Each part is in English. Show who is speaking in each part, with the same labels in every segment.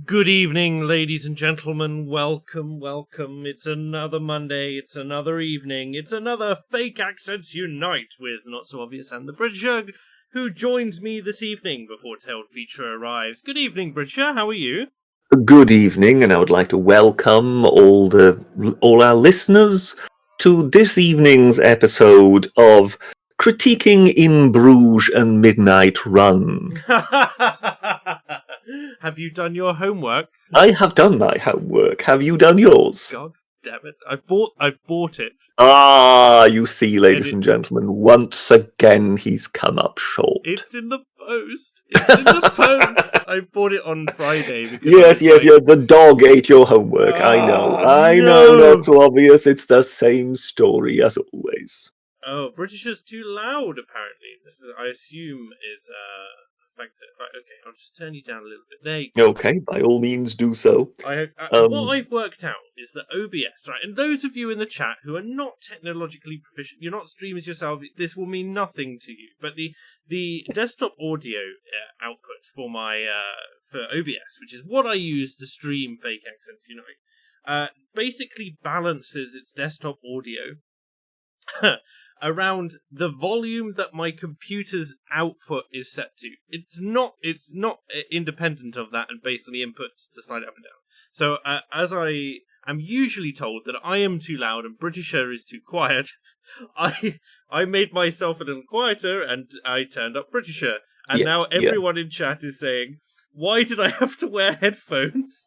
Speaker 1: Good evening, ladies and gentlemen. Welcome, welcome. It's another Monday, it's another evening, it's another Fake Accents Unite with Not So Obvious and the Britisher, who joins me this evening before Tailed Feature arrives. Good evening, Britisher. How are you?
Speaker 2: Good evening, and I would like to welcome all our listeners to this evening's episode of Critiquing in Bruges and Midnight Run.
Speaker 1: Have you done your homework?
Speaker 2: I have done my homework. Have you done yours?
Speaker 1: God damn it! I've bought it.
Speaker 2: Ah, you see, ladies and gentlemen, once again he's come up short.
Speaker 1: It's in the post. It's in the post. I bought it on Friday.
Speaker 2: Yes. The dog ate your homework. I know. Not so obvious. It's the same story as always.
Speaker 1: Oh, Britisher's too loud. Apparently, this is. I assume is effective. Right. Okay. I'll just turn you down a little bit. There you go.
Speaker 2: Okay. By all means, do so.
Speaker 1: What I've worked out is that OBS, right, and those of you in the chat who are not technologically proficient, you're not streamers yourself, this will mean nothing to you. But the desktop audio output for my for OBS, which is what I use to stream Fake Accents Unite, basically balances its desktop audio around the volume that my computer's output is set to. It's not independent of that and based on the inputs to slide it up and down. So as I am usually told that I am too loud and Britisher is too quiet, I made myself a little quieter and I turned up Britisher. And now everyone in chat is saying, why did I have to wear headphones?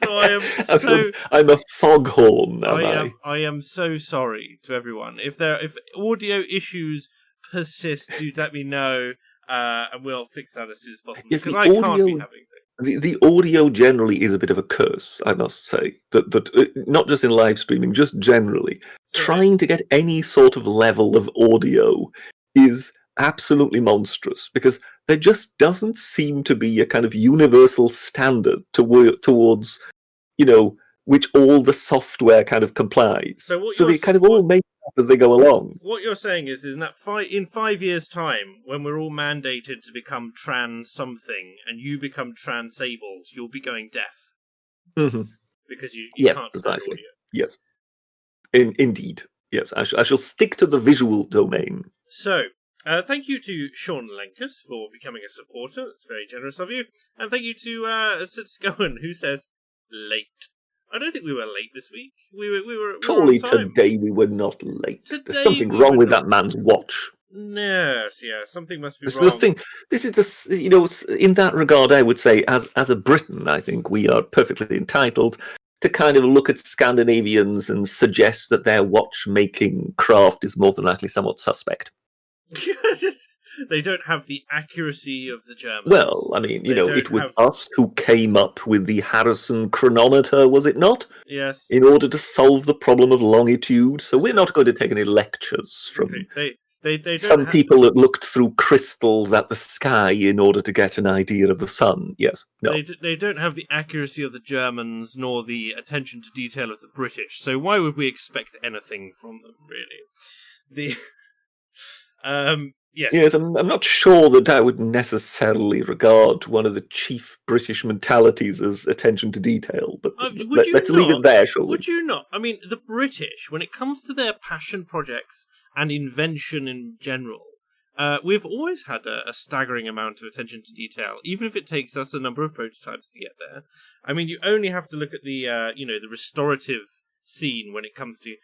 Speaker 1: So
Speaker 2: I'm a foghorn, am I?
Speaker 1: I am so sorry to everyone. If audio issues persist, do let me know, and we'll fix that as soon as possible.
Speaker 2: Yes,
Speaker 1: because I can't be having things.
Speaker 2: The audio generally is a bit of a curse, I must say. That not just in live streaming, just generally, trying to get any sort of level of audio is absolutely monstrous because there just doesn't seem to be a kind of universal standard to work towards, which all the software kind of complies. So they kind of all make it up as they go along.
Speaker 1: What you're saying is that in 5 years' time, when we're all mandated to become trans something, and you become transabled, you'll be going deaf.
Speaker 2: Mm-hmm.
Speaker 1: Because you can't
Speaker 2: precisely.
Speaker 1: stand audio.
Speaker 2: Yes. Indeed. Yes, I shall stick to the visual domain.
Speaker 1: So, thank you to Sean Lenkus for becoming a supporter. That's very generous of you. And thank you to Scowen, who says, late. I don't think we were late this week. We were
Speaker 2: Surely
Speaker 1: on time.
Speaker 2: Today we were not late. There's something wrong with that man's watch.
Speaker 1: Yes, something must be
Speaker 2: wrong.
Speaker 1: The
Speaker 2: thing. This is in that regard, I would say, as a Briton, I think we are perfectly entitled to kind of look at Scandinavians and suggest that their watchmaking craft is more than likely somewhat suspect.
Speaker 1: They don't have the accuracy of the Germans.
Speaker 2: Well, I mean, it was us who came up with the Harrison chronometer, was it not?
Speaker 1: Yes.
Speaker 2: In order to solve the problem of longitude. So we're not going to take any lectures from some people that looked through crystals at the sky in order to get an idea of the sun. Yes. No.
Speaker 1: They don't have the accuracy of the Germans nor the attention to detail of the British. So why would we expect anything from them, really?
Speaker 2: Yes, I'm not sure that I would necessarily regard one of the chief British mentalities as attention to detail, but let's leave it there, shall we?
Speaker 1: Would you not? I mean, the British, when it comes to their passion projects and invention in general, we've always had a staggering amount of attention to detail, even if it takes us a number of prototypes to get there. I mean, you only have to look at the the restorative scene when it comes to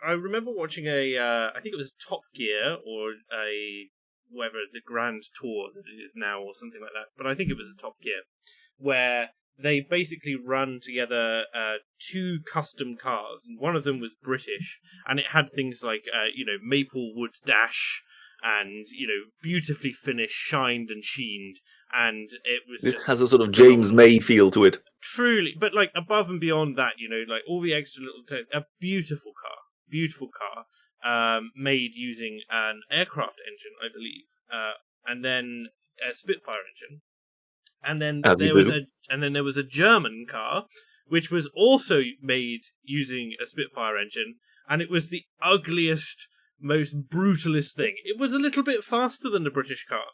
Speaker 1: I remember watching I think it was Top Gear or the Grand Tour that it is now or something like that, but I think it was a Top Gear where they basically run together two custom cars, and one of them was British, and it had things like Maplewood Dash and beautifully finished, shined and sheened, and it was.
Speaker 2: This has a sort of James May feel to it.
Speaker 1: Truly, but above and beyond that, all the extra little a beautiful car, made using an aircraft engine, I believe, and then a Spitfire engine, and then there was a German car which was also made using a Spitfire engine, and it was the ugliest, most brutalist thing. It was a little bit faster than the British car,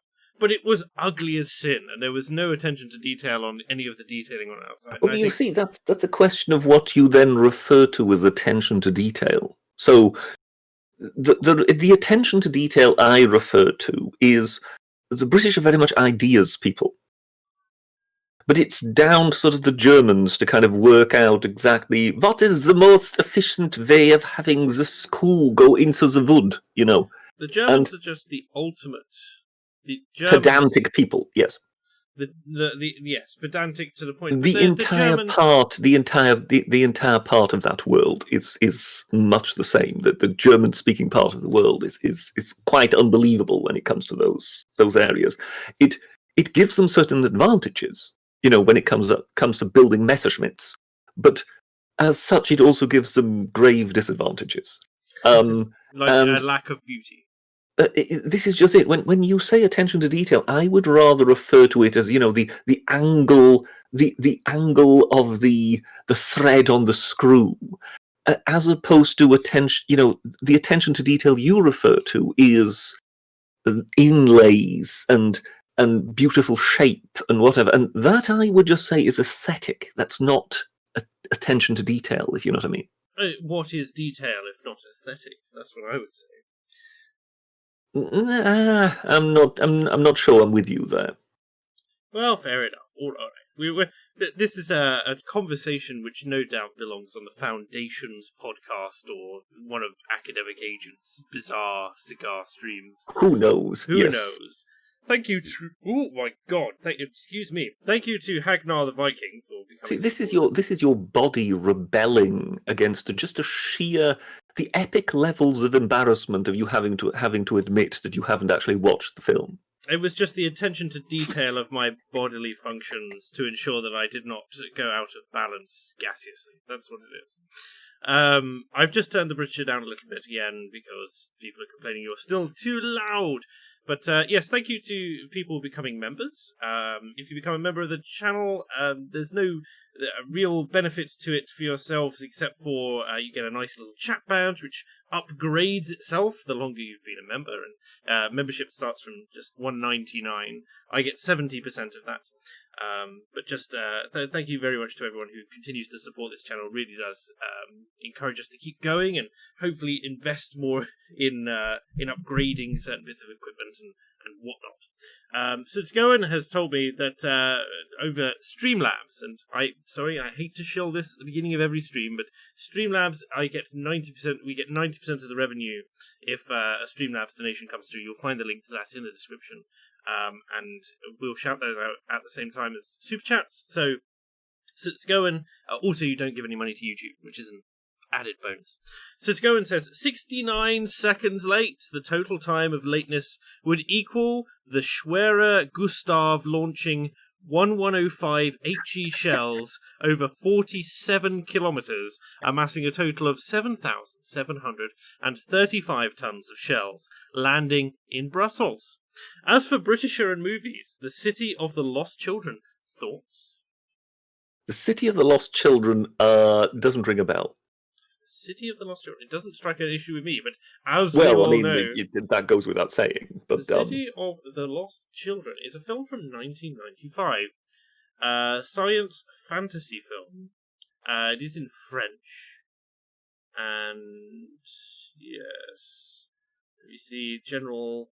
Speaker 1: but it was ugly as sin, and there was no attention to detail on any of the detailing on outside.
Speaker 2: Well, you see, that's a question of what you then refer to as attention to detail. So the attention to detail I refer to is the British are very much ideas people. But it's down to sort of the Germans to kind of work out exactly what is the most efficient way of having the screw go into the wood, you know.
Speaker 1: The Germans are just the ultimate. The Germans,
Speaker 2: pedantic people, yes.
Speaker 1: Yes, pedantic to the point.
Speaker 2: The entire part of that world is much the same. That the German-speaking part of the world is quite unbelievable when it comes to those areas. It gives them certain advantages, you know, when it comes to building Messerschmitts, but as such, it also gives them grave disadvantages.
Speaker 1: Like a lack of beauty.
Speaker 2: This is just it. When you say attention to detail, I would rather refer to it as, you know, the angle of the thread on the screw, as opposed to attention. You know, the attention to detail you refer to is inlays and beautiful shape and whatever, and that I would just say is aesthetic. That's not attention to detail, if you know what I mean.
Speaker 1: What is detail if not aesthetic? That's what I would say.
Speaker 2: I'm not sure I'm with you there.
Speaker 1: Well, fair enough. All right. This is a conversation which no doubt belongs on the Foundations podcast or one of Academic Agent's bizarre cigar streams.
Speaker 2: Who knows?
Speaker 1: Who knows? Thank you to... Oh, my God. Excuse me. Thank you to Hagnar the Viking for becoming...
Speaker 2: See, this is your body rebelling against the epic levels of embarrassment of you having to admit that you haven't actually watched the film.
Speaker 1: It was just the attention to detail of my bodily functions to ensure that I did not go out of balance gaseously. That's what it is. I've just turned the British down a little bit again because people are complaining you're still too loud. But yes, thank you to people becoming members. If you become a member of the channel, there's no real benefit to it for yourselves except for you get a nice little chat badge which upgrades itself the longer you've been a member, and membership starts from just $1.99. I get 70% of that. But just thank you very much to everyone who continues to support this channel. It really does encourage us to keep going and hopefully invest more in upgrading certain bits of equipment and whatnot. Sutsgoen has told me that over Streamlabs, and I hate to shill this at the beginning of every stream, but Streamlabs, we get 90% of the revenue if a Streamlabs donation comes through. You'll find the link to that in the description. And we'll shout those out at the same time as super chats. So Sutsgoen, also you don't give any money to YouTube, which is an added bonus. Sutsgoen says 69 seconds late. The total time of lateness would equal the Schwerer Gustav launching 1105 HE shells over 47 kilometers, amassing a total of 7,735 tons of shells, landing in Brussels. As for Britisher and movies, The City of the Lost Children. Thoughts?
Speaker 2: The City of the Lost Children doesn't ring a bell.
Speaker 1: City of the Lost Children. It doesn't strike an issue with me, but as we all know...
Speaker 2: that goes without saying. But,
Speaker 1: The City of the Lost Children is a film from 1995. Science fantasy film. It is in French. And... yes... We see General...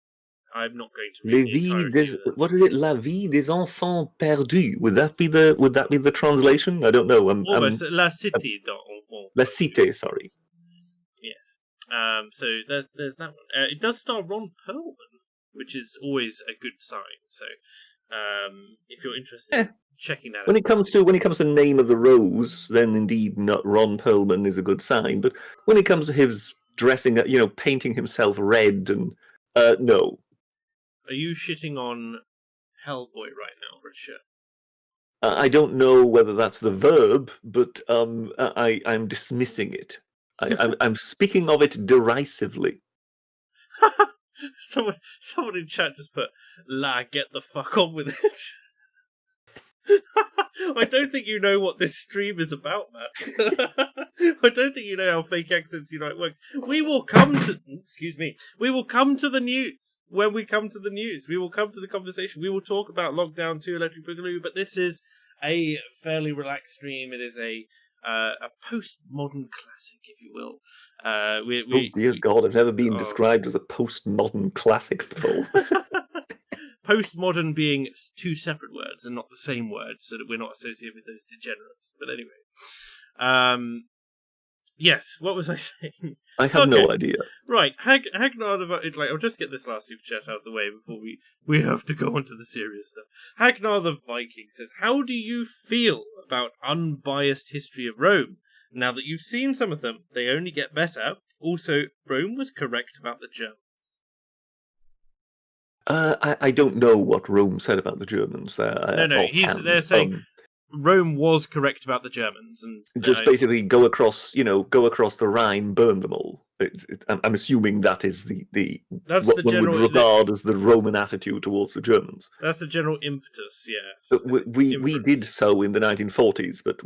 Speaker 1: I'm not going to read the entirety.
Speaker 2: What is it? La vie des enfants perdus. Would that be the translation? I don't know.
Speaker 1: Almost. La cité d'enfants.
Speaker 2: La cité. Sorry.
Speaker 1: Yes. So there's that one. It does star Ron Perlman, which is always a good sign. So if you're interested in checking that out.
Speaker 2: When it comes to Name of the Rose, then indeed not Ron Perlman is a good sign. But when it comes to his dressing, painting himself red and no.
Speaker 1: Are you shitting on Hellboy right now, Richard?
Speaker 2: I don't know whether that's the verb, but I'm dismissing it. I'm speaking of it derisively.
Speaker 1: Someone in chat just put, "La, get the fuck on with it." I don't think you know what this stream is about, man. I don't think you know how Fake Accents Unite works. We will come to... Excuse me. We will come to the news. When we come to the news, we will come to the conversation. We will talk about Lockdown 2 Electric Boogaloo, but this is a fairly relaxed stream. It is a postmodern classic, if you will.
Speaker 2: Dear God, I've never been described as a postmodern classic before.
Speaker 1: Postmodern being two separate words and not the same word, so that we're not associated with those degenerates. But anyway, yes. What was I saying?
Speaker 2: I have no idea.
Speaker 1: Right, Hagnar. I'll just get this last super chat out of the way before we have to go on to the serious stuff. Hagnar the Viking says, "How do you feel about unbiased history of Rome? Now that you've seen some of them, they only get better. Also, Rome was correct about the Germans."
Speaker 2: I don't know what Rome said about the Germans there.
Speaker 1: No. They're saying Rome was correct about the Germans, and
Speaker 2: just basically go across the Rhine, burn them all. I'm assuming that is
Speaker 1: that's
Speaker 2: what
Speaker 1: the
Speaker 2: one
Speaker 1: general,
Speaker 2: would regard as the Roman attitude towards the Germans.
Speaker 1: That's the general impetus, yes.
Speaker 2: We did so in the 1940s, but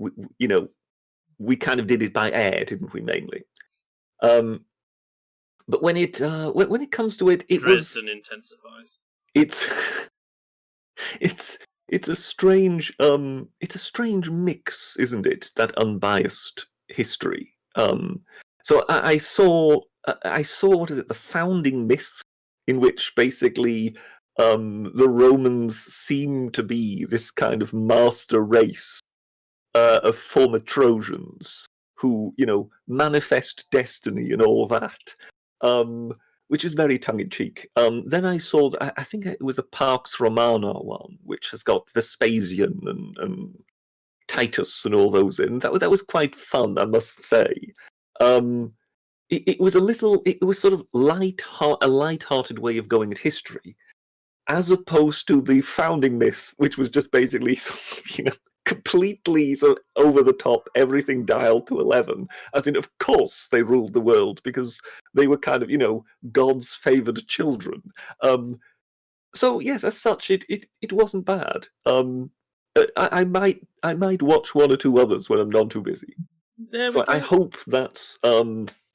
Speaker 2: we kind of did it by air, didn't we? Mainly. But when it comes to it,
Speaker 1: Dresden intensifies.
Speaker 2: It's a strange mix, isn't it? That unbiased history. So I saw what is it? The founding myth, in which basically the Romans seem to be this kind of master race of former Trojans who manifest destiny and all that. Which is very tongue-in-cheek. Then I saw, I think it was a Pax Romana one, which has got Vespasian and Titus and all those in. That was quite fun, I must say. It was sort of a light-hearted way of going at history, as opposed to the founding myth, which was just basically completely sort of over the top, everything dialed to 11, as in, of course they ruled the world because they were kind of God's favored children. So yes, as such, it wasn't bad. I might watch one or two others when I'm not too busy. So I hope that's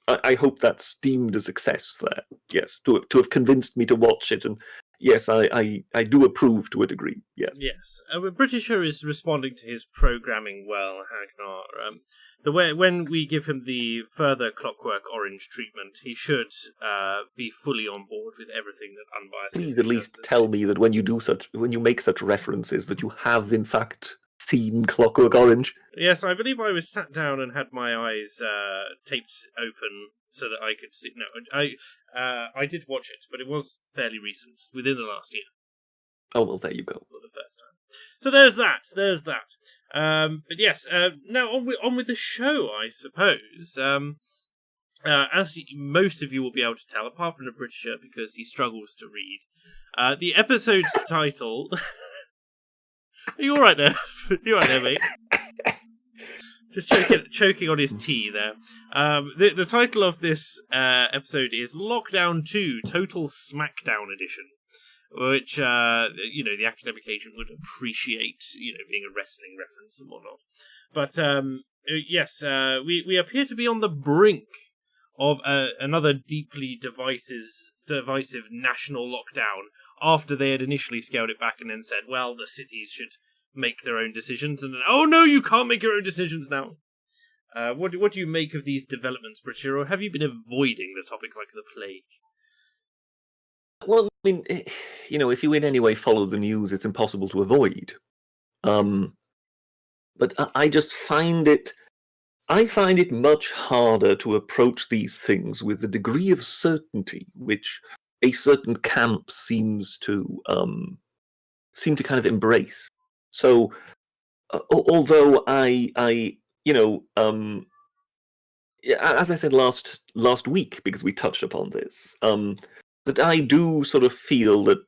Speaker 2: I hope that's deemed a success there. Yes, to have convinced me to watch it. And yes, I do approve to a degree. Yes.
Speaker 1: Yes. Britisher is responding to his programming well, Hagnar. The way when we give him the further Clockwork Orange treatment, he should be fully on board with everything that Unbiased.
Speaker 2: Please at least tell me that when you make such references, that you have in fact seen Clockwork Orange.
Speaker 1: Yes, I believe I was sat down and had my eyes taped open so that I could see. No, I did watch it, but it was fairly recent, within the last year.
Speaker 2: Oh well, there you go.
Speaker 1: For the first time. So there's that. But yes, now on with the show, I suppose. As most of you will be able to tell, apart from the Britisher, because he struggles to read, the episode's title. Are you all right there? You all right there, mate? Just choking on his tea there. The title of this episode is Lockdown 2 Total Smackdown Edition, which the academic agent would appreciate, being a wrestling reference and whatnot. But yes, we appear to be on the brink of another deeply divisive national lockdown, after they had initially scaled it back and then said, well, the cities should make their own decisions, and then, oh no, you can't make your own decisions now. What do you make of these developments, Britisher, or have you been avoiding the topic like the plague?
Speaker 2: Well, I mean, if you in any way follow the news, it's impossible to avoid. But I just find it much harder to approach these things with the degree of certainty which a certain camp seems to kind of embrace. So, although as I said last week, because we touched upon this, that I do sort of feel that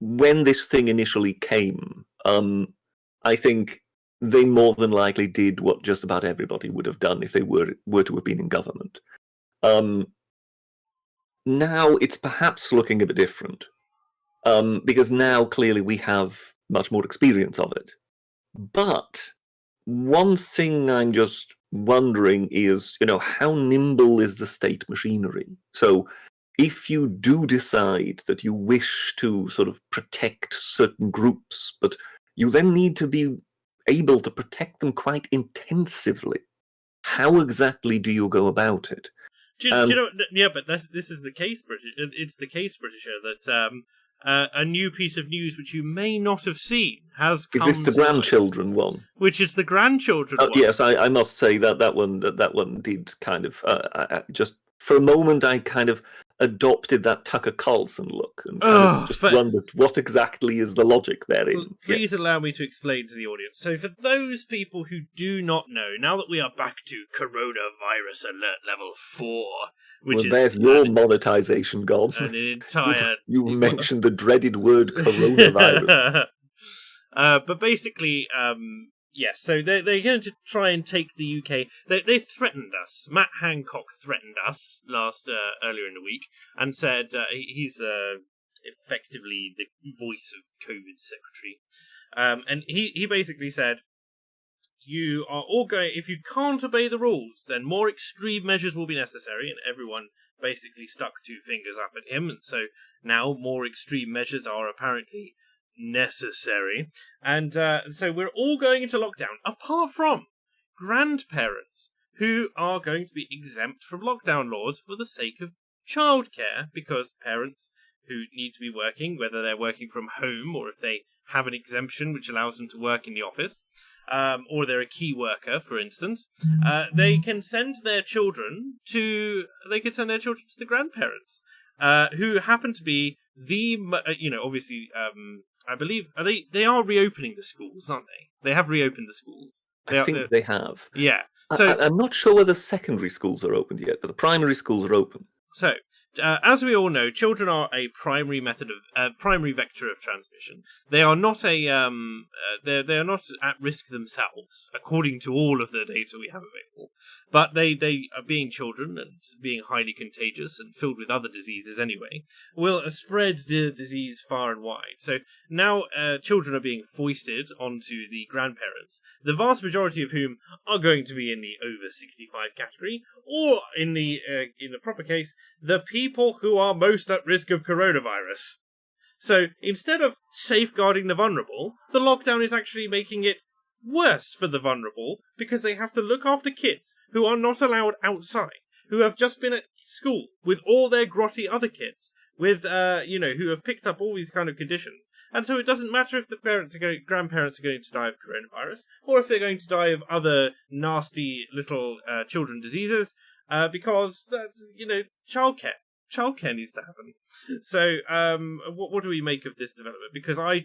Speaker 2: when this thing initially came, I think they more than likely did what just about everybody would have done if they were to have been in government. Now it's perhaps looking a bit different, because now clearly we have much more experience of it. But one thing I'm just wondering is, how nimble is the state machinery? So if you do decide that you wish to sort of protect certain groups, but you then need to be able to protect them quite intensively, how exactly do you go about it?
Speaker 1: Do you know? Yeah, but this is the case, British. It's the case, Britisher, that a new piece of news which you may not have seen has come.
Speaker 2: Is this the grandchildren one?
Speaker 1: Which is the grandchildren one?
Speaker 2: Yes, I must say that one did kind of just for a moment I kind of adopted that Tucker Carlson look and kind of just wondered what exactly is the logic therein.
Speaker 1: Please allow me to explain to the audience. So for those people who do not know, now that we are back to coronavirus alert level 4,
Speaker 2: there's your monetization gone.
Speaker 1: An entire...
Speaker 2: you mentioned the dreaded word coronavirus.
Speaker 1: But basically... yes, so they're going to try and take the UK. They threatened us. Matt Hancock threatened us earlier in the week and said he's effectively the voice of COVID secretary. And he basically said, you are all going. If you can't obey the rules, then more extreme measures will be necessary. And everyone basically stuck 2 fingers up at him, and so now more extreme measures are apparently necessary, and so we're all going into lockdown, apart from grandparents who are going to be exempt from lockdown laws for the sake of childcare, because parents who need to be working, whether they're working from home or if they have an exemption which allows them to work in the office, or they're a key worker, for instance, they can send their children to the grandparents, who happen to be obviously, I believe they are reopening the schools, aren't they? They have reopened the schools.
Speaker 2: I think they have.
Speaker 1: Yeah. So
Speaker 2: I'm not sure whether secondary schools are opened yet, but the primary schools are open.
Speaker 1: So, as we all know, children are a primary primary vector of transmission. They are not they are not at risk themselves, according to all of the data we have available. But they are, being children and being highly contagious and filled with other diseases anyway, will spread the disease far and wide. So now children are being foisted onto the grandparents, the vast majority of whom are going to be in the over 65 category, or in the proper case, the people who are most at risk of coronavirus. So instead of safeguarding the vulnerable, the lockdown is actually making it worse for the vulnerable, because they have to look after kids who are not allowed outside, who have just been at school with all their grotty other kids, with who have picked up all these kind of conditions. And so it doesn't matter if the grandparents are going to die of coronavirus, or if they're going to die of other nasty little children diseases, because that's childcare. Childcare needs to happen. So what do we make of this development? Because I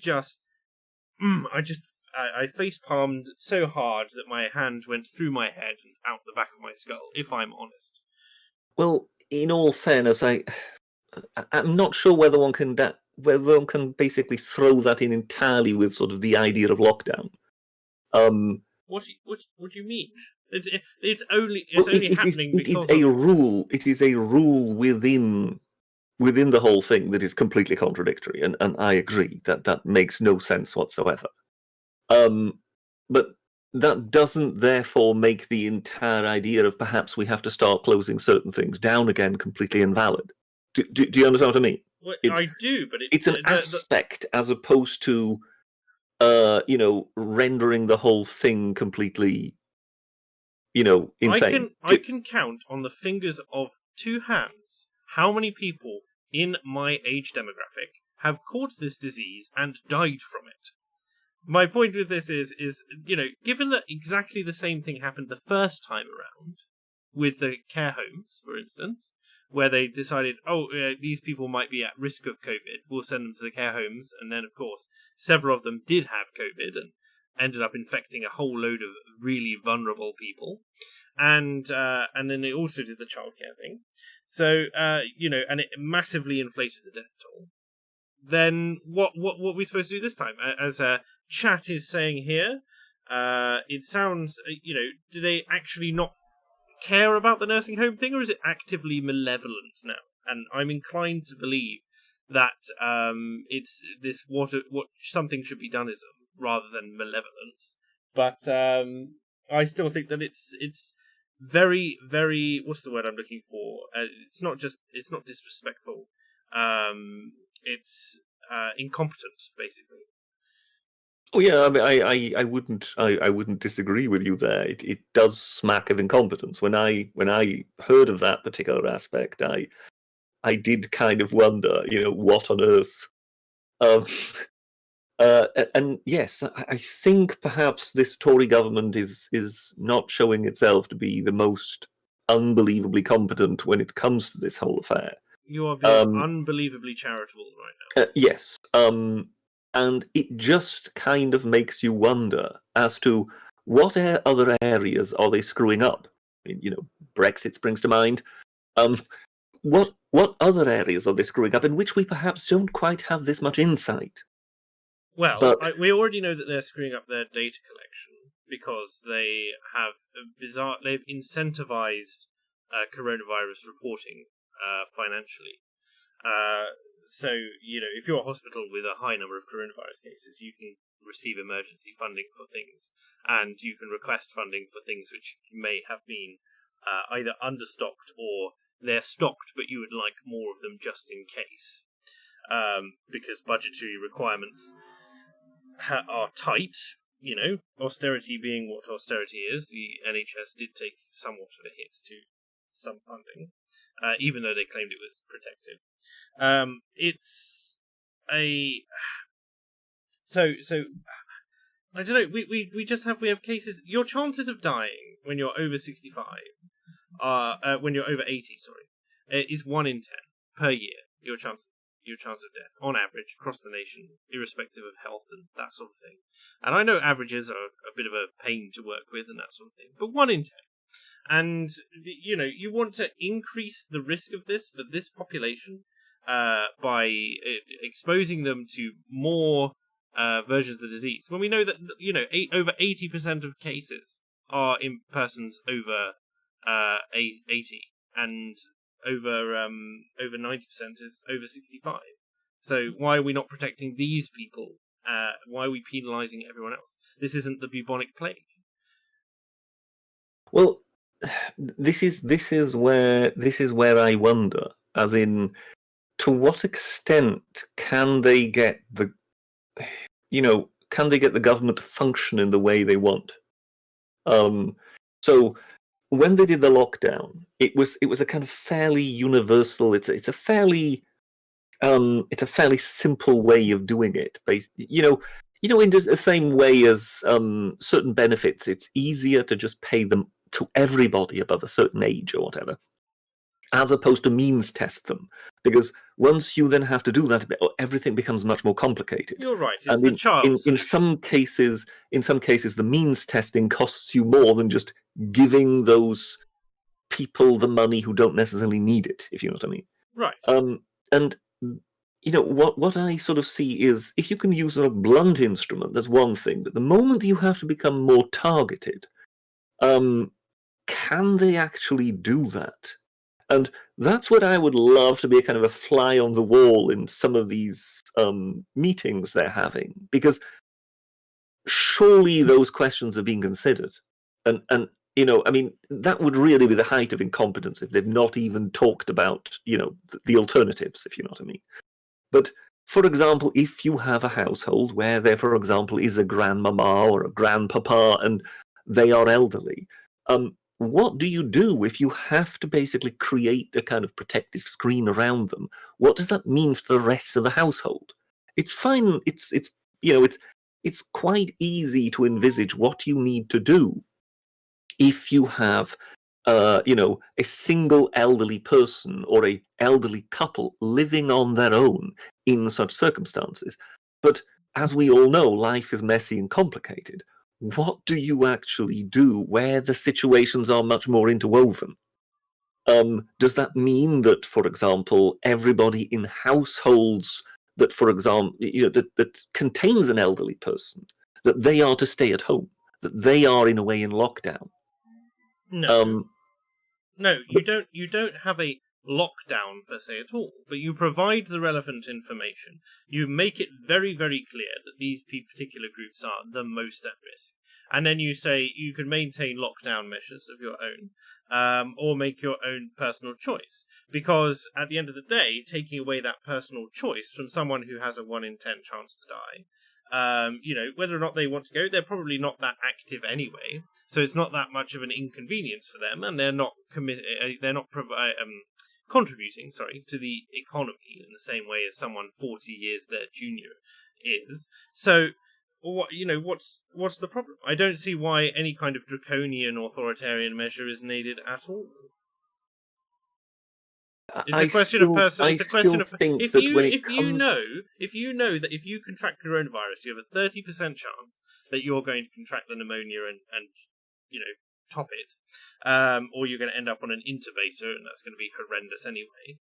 Speaker 1: face palmed so hard that my hand went through my head and out the back of my skull, if I'm honest.
Speaker 2: Well, in all fairness, I'm not sure whether one can basically throw that in entirely with sort of the idea of lockdown.
Speaker 1: What do you mean? It's only happening because
Speaker 2: it is a rule within the whole thing that is completely contradictory, and I agree that makes no sense whatsoever. But that doesn't therefore make the entire idea of perhaps we have to start closing certain things down again completely invalid. Do you understand what I mean?
Speaker 1: Well, I do, but
Speaker 2: it's an aspect as opposed to rendering the whole thing completely insane.
Speaker 1: I can count on the fingers of 2 hands how many people in my age demographic have caught this disease and died from it. My point with this is given that exactly the same thing happened the first time around with the care homes, for instance, where they decided, these people might be at risk of COVID, we'll send them to the care homes, and then, of course, several of them did have COVID and ended up infecting a whole load of really vulnerable people, and then they also did the childcare thing, so and it massively inflated the death toll. Then what are we supposed to do this time? As chat is saying here, it sounds, do they actually not care about the nursing home thing, or is it actively malevolent now? And I'm inclined to believe that it's this what something should be doneism rather than malevolence. But I still think that it's very, very, what's the word I'm looking for? It's not disrespectful. It's incompetent, basically.
Speaker 2: Oh yeah, I mean, I wouldn't disagree with you there. It does smack of incompetence. When I heard of that particular aspect, I did kind of wonder, what on earth. And yes, I think perhaps this Tory government is not showing itself to be the most unbelievably competent when it comes to this whole affair.
Speaker 1: You are being unbelievably charitable right now.
Speaker 2: Yes. And it just kind of makes you wonder as to what other areas are they screwing up. I mean, Brexit springs to mind. What other areas are they screwing up in which we perhaps don't quite have this much insight?
Speaker 1: Well, we already know that they're screwing up their data collection because they've incentivized coronavirus reporting financially. So, if you're a hospital with a high number of coronavirus cases, you can receive emergency funding for things, and you can request funding for things which may have been either understocked or they're stocked, but you would like more of them just in case, because budgetary requirements are tight. Austerity being what austerity is, the NHS did take somewhat of a hit to some funding, even though they claimed it was protected. It's a so I don't know. We have cases. Your chances of dying when you're over 65 when you're over 80, is 1 in 10 per year. Your chance of death on average across the nation, irrespective of health and that sort of thing. And I know averages are a bit of a pain to work with and that sort of thing, but 1 in 10. And you want to increase the risk of this for this population by exposing them to more versions of the disease. When we know that over 80% of cases are in persons over 80, and over 90% is over 65. So why are we not protecting these people? Why are we penalising everyone else? This isn't the bubonic plague.
Speaker 2: Well, this is where I wonder, as in, to what extent can they get the government to function in the way they want? So when they did the lockdown, it was a kind of fairly universal. It's a fairly simple way of doing it. In the same way as certain benefits, it's easier to just pay them to everybody above a certain age or whatever, as opposed to means test them, because once you then have to do that, everything becomes much more complicated.
Speaker 1: You're right. It's the child.
Speaker 2: In some cases, the means testing costs you more than just giving those people the money who don't necessarily need it, if you know what I mean.
Speaker 1: Right.
Speaker 2: And what I sort of see is, if you can use a blunt instrument, that's one thing, but the moment you have to become more targeted, can they actually do that? And that's what I would love to be a kind of a fly on the wall in some of these meetings they're having, because surely those questions are being considered. And I mean, that would really be the height of incompetence if they've not even talked about, the alternatives, if you know what I mean. But, for example, if you have a household where there, for example, is a grandmama or a grandpapa and they are elderly, what do you do if you have to basically create a kind of protective screen around them? What does that mean for the rest of the household? It's fine. It's quite easy to envisage what you need to do if you have a single elderly person or a elderly couple living on their own in such circumstances. But as we all know, life is messy and complicated. What do you actually do where the situations are much more interwoven? Does that mean that, for example, everybody in households that, for example, that contains an elderly person, that they are to stay at home, that they are in a way in lockdown?
Speaker 1: No. No, you don't have a lockdown per se at all, but you provide the relevant information. You make it very, very clear that these particular groups are the most at risk. and then you say you can maintain lockdown measures of your own, or make your own personal choice. Because at the end of the day, taking away that personal choice from someone who has a 1 in 10 chance to die, whether or not they want to go, they're probably not that active anyway, so it's not that much of an inconvenience for them, and they're not contributing, to the economy in the same way as someone 40 years their junior is. So, what's the problem? I don't see why any kind of draconian authoritarian measure is needed at all. It's a question of person. It's a question of if you know that if you contract coronavirus, you have a 30% chance that you're going to contract the pneumonia and top it, or you're going to end up on an intubator, and that's going to be horrendous anyway.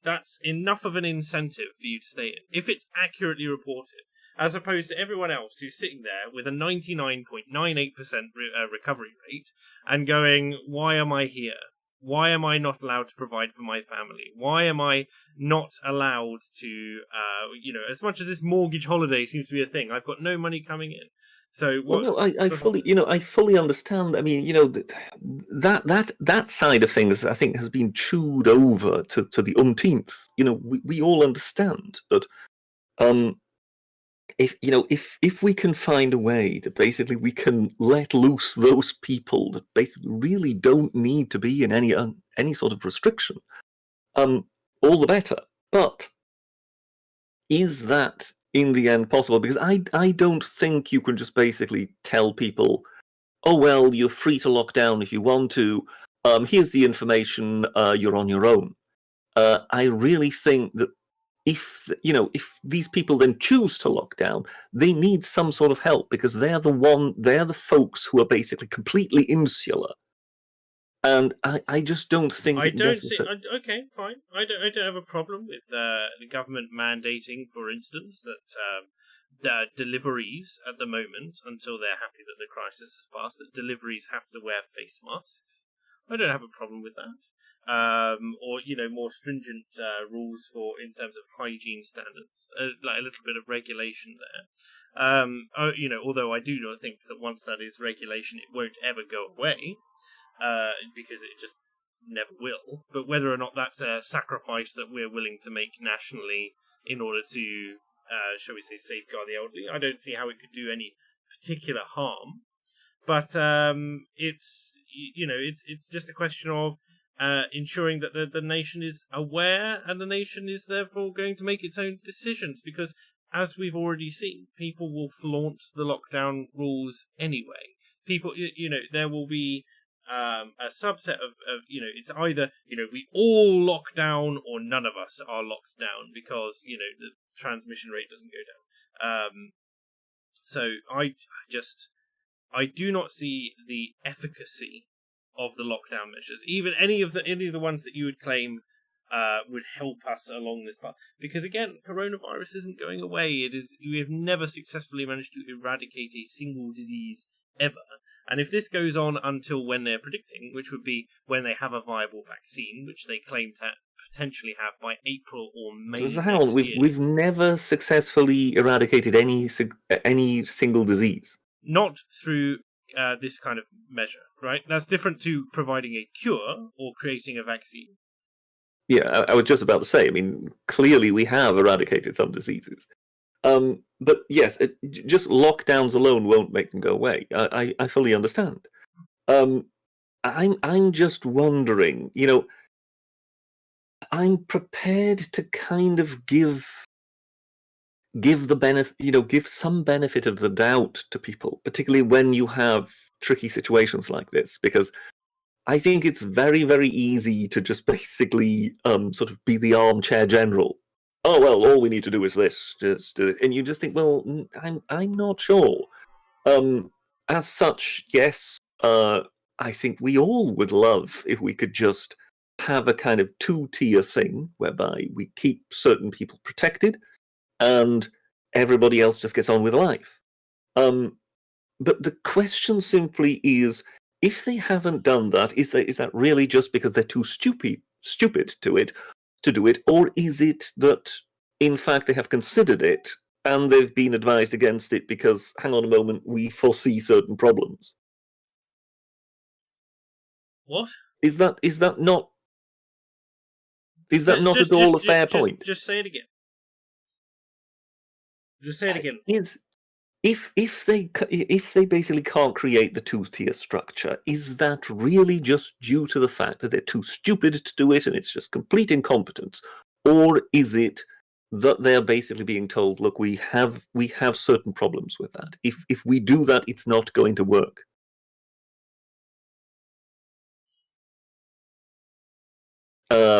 Speaker 1: That's enough of an incentive for you to stay in if it's accurately reported, as opposed to everyone else who's sitting there with a 99.98% recovery rate and going, "Why am I here? Why am I not allowed to provide for my family? Why am I not allowed to, as much as this mortgage holiday seems to be a thing, I've got no money coming in." So
Speaker 2: I fully understand. I mean, that side of things, I think, has been chewed over to the umpteenth. We all understand that. If we can find a way that basically we can let loose those people that basically really don't need to be in any sort of restriction, all the better. But is that in the end possible? Because I don't think you can just basically tell people, "Oh well, you're free to lock down if you want to. Here's the information. You're on your own." I really think that if these people then choose to lock down, they need some sort of help, because they're the folks who are basically completely insular. And I just don't think
Speaker 1: okay, fine. I don't have a problem with the government mandating, for instance, that deliveries at the moment, until they're happy that the crisis has passed, that deliveries have to wear face masks. I don't have a problem with that. Or more stringent rules in terms of hygiene standards, like a little bit of regulation there. Although I do not think that once that is regulation, it won't ever go away, because it just never will. But whether or not that's a sacrifice that we're willing to make nationally in order to, shall we say, safeguard the elderly, I don't see how it could do any particular harm. But it's just a question of ensuring that the nation is aware, and the nation is therefore going to make its own decisions, because as we've already seen, people will flaunt the lockdown rules anyway. People, there will be a subset of it's either we all lock down or none of us are locked down, because the transmission rate doesn't go down. So I do not see the efficacy of the lockdown measures, even any of the ones that you would claim would help us along this path. Because again, coronavirus isn't going away. We have never successfully managed to eradicate a single disease ever. And if this goes on until when they're predicting, which would be when they have a viable vaccine, which they claim to potentially have by April or May.
Speaker 2: So hang on, we've never successfully eradicated any single disease.
Speaker 1: Not through this kind of measure, right? That's different to providing a cure or creating a vaccine.
Speaker 2: Yeah, I was just about to say, I mean, clearly we have eradicated some diseases. But yes, just lockdowns alone won't make them go away. I fully understand. I'm just wondering, I'm prepared to kind of give the benefit, give some benefit of the doubt to people, particularly when you have tricky situations like this, because I think it's very, very easy to just basically sort of be the armchair general. Oh well, all we need to do is this, just do it, and you just think, well, I'm not sure. As such, yes, I think we all would love if we could just have a kind of two-tier thing whereby we keep certain people protected and everybody else just gets on with life. But the question simply is, if they haven't done that, is that really just because they're too stupid to do it, or is it that in fact they have considered it and they've been advised against it because, hang on a moment, we foresee certain problems.
Speaker 1: What?
Speaker 2: Is that not at all a fair point?
Speaker 1: Just say it again. Just say it again.
Speaker 2: If they basically can't create the two-tier structure, is that really just due to the fact that they're too stupid to do it and it's just complete incompetence, or is it that they're basically being told, look, we have certain problems with that. If we do that, it's not going to work.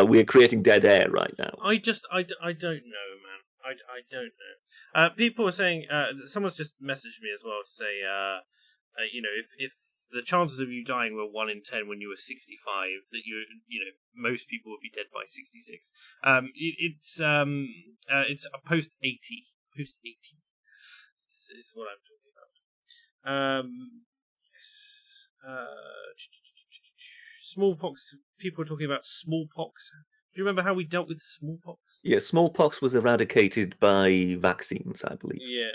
Speaker 2: We're creating dead air right now.
Speaker 1: I don't know, man. I don't know. People are saying, someone's just messaged me as well to say, if the chances of you dying were 1 in 10 when you were 65, that most people would be dead by 66. It's a post 80. Post 80 is what I'm talking about. Yes. Smallpox. People are talking about smallpox. Do you remember how we dealt with smallpox?
Speaker 2: Yeah, smallpox was eradicated by vaccines, I believe.
Speaker 1: Yes.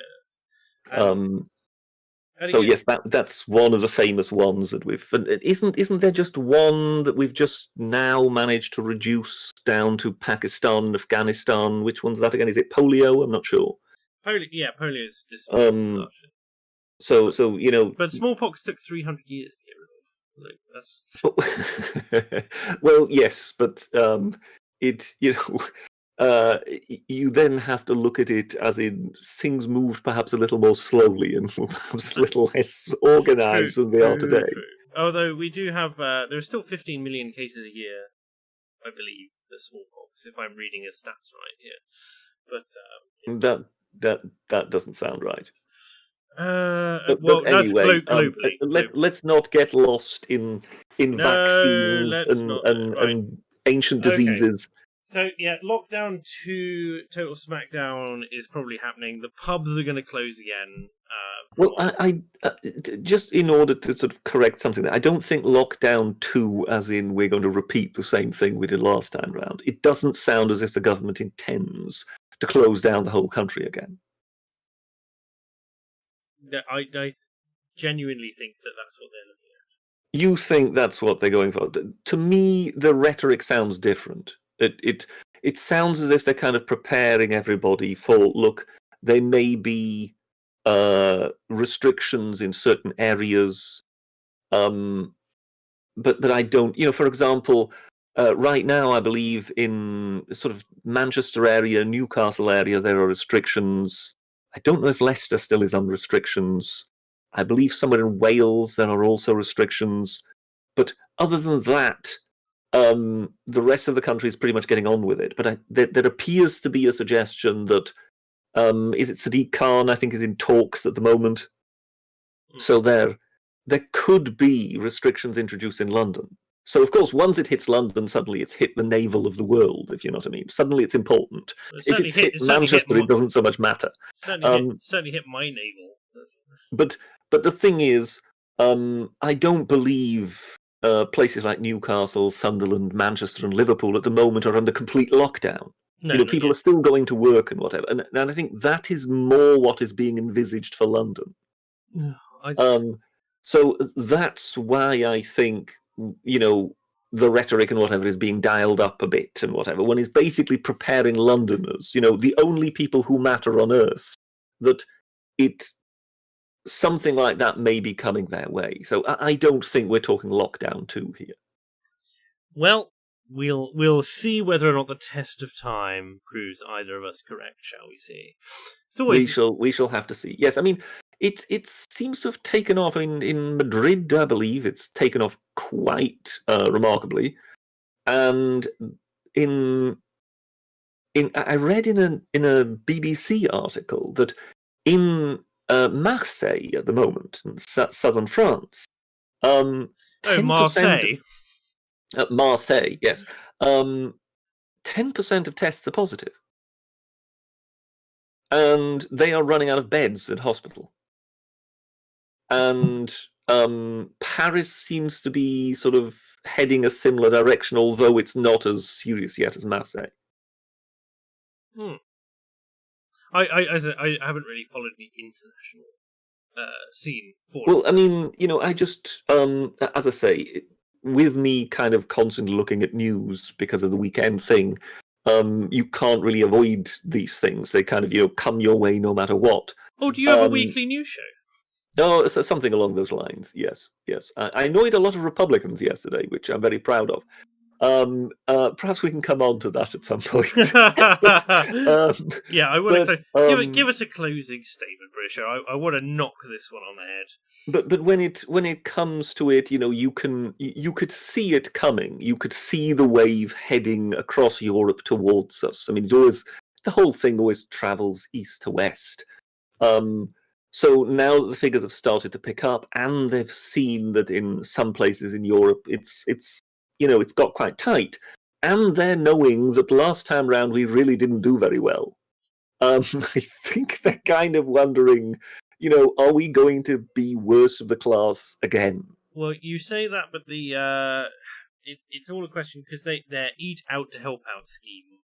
Speaker 2: So yes, that's one of the famous ones that we've. And isn't there just one that we've just now managed to reduce down to Pakistan, Afghanistan? Which one's that again? Is it polio? I'm not sure.
Speaker 1: Polio is disappeared.
Speaker 2: So
Speaker 1: But smallpox took 300 years to get rid of.
Speaker 2: Well, yes, but you then have to look at it as in things moved perhaps a little more slowly and perhaps a little less organized than they are today.
Speaker 1: True. Although we do have, there are still 15 million cases a year, I believe, for smallpox, if I'm reading his stats right here.
Speaker 2: But that doesn't sound right.
Speaker 1: But anyway, globally.
Speaker 2: Let's not get lost in vaccines and ancient diseases.
Speaker 1: So yeah, lockdown 2, total Smackdown is probably happening. The pubs are going to close again.
Speaker 2: Well, I just in order to sort of correct something, I don't think lockdown 2, as in we're going to repeat the same thing we did last time round. It doesn't sound as if the government intends to close down the whole country again.
Speaker 1: I genuinely think that's what they're looking at.
Speaker 2: You think that's what they're going for? To me, the rhetoric sounds different. It sounds as if they're kind of preparing everybody for, look, there may be restrictions in certain areas, but I don't. For example, right now, I believe in sort of Manchester area, Newcastle area, there are restrictions. I don't know if Leicester still is under restrictions. I believe somewhere in Wales there are also restrictions. But other than that, the rest of the country is pretty much getting on with it. But there appears to be a suggestion that, is it Sadiq Khan, I think, is in talks at the moment. So there could be restrictions introduced in London. So, of course, once it hits London, suddenly it's hit the navel of the world, if you know what I mean. Suddenly it's important. If it's hit Manchester, it doesn't so much matter.
Speaker 1: Certainly hit my navel.
Speaker 2: But the thing is, I don't believe places like Newcastle, Sunderland, Manchester and Liverpool at the moment are under complete lockdown. People are still going to work and whatever. And I think that is more what is being envisaged for London. So that's why I think, the rhetoric and whatever is being dialed up a bit and whatever. One is basically preparing Londoners, the only people who matter on Earth, that something like that may be coming their way. So I don't think we're talking lockdown 2 here.
Speaker 1: Well, we'll see whether or not the test of time proves either of us correct, shall we see?
Speaker 2: We shall have to see. Yes, I mean, it seems to have taken off in Madrid, I believe. It's taken off quite remarkably, and I read in a BBC article that in Marseille at the moment, in southern France, 10%,
Speaker 1: Marseille.
Speaker 2: Marseille, yes. 10% of tests are positive. And they are running out of beds at hospital. And Paris seems to be sort of heading a similar direction, although it's not as serious yet as Marseille.
Speaker 1: I haven't really followed the international scene for
Speaker 2: Well,
Speaker 1: it.
Speaker 2: I mean, I just, as I say, with me kind of constantly looking at news because of the weekend thing, you can't really avoid these things. They kind of, come your way no matter what.
Speaker 1: Oh, do you have a weekly news show?
Speaker 2: No, so something along those lines. Yes, yes. I annoyed a lot of Republicans yesterday, which I'm very proud of. Perhaps we can come on to that at some point.
Speaker 1: Yeah, I want to give us a closing statement, Brisha. I want to knock this one on the head.
Speaker 2: But when it comes to it, you could see it coming. You could see the wave heading across Europe towards us. I mean, the whole thing always travels east to west. So now that the figures have started to pick up, and they've seen that in some places in Europe, it's got quite tight, and they're knowing that last time round we really didn't do very well. I think they're kind of wondering, are we going to be worst of the class again?
Speaker 1: Well, you say that, but it's all a question because their Eat Out to Help Out scheme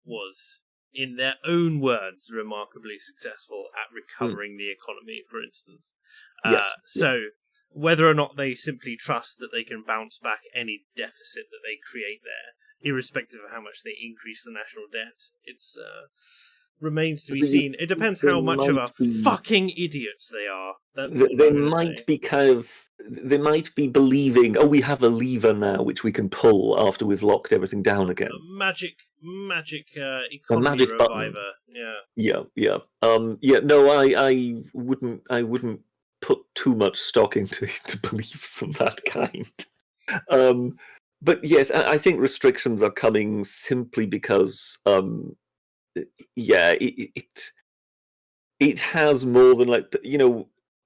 Speaker 1: was, in their own words, remarkably successful at recovering the economy, for instance.
Speaker 2: Yes.
Speaker 1: So whether or not they simply trust that they can bounce back any deficit that they create there, irrespective of how much they increase the national debt, it's remains to be seen. It depends how much of a fucking idiots they are.
Speaker 2: They might be they might be believing, we have a lever now which we can pull after we've locked everything down again.
Speaker 1: A magic economy reviver.
Speaker 2: Yeah. No, I wouldn't put too much stock into beliefs of that kind. But yes, I think restrictions are coming simply because it has more than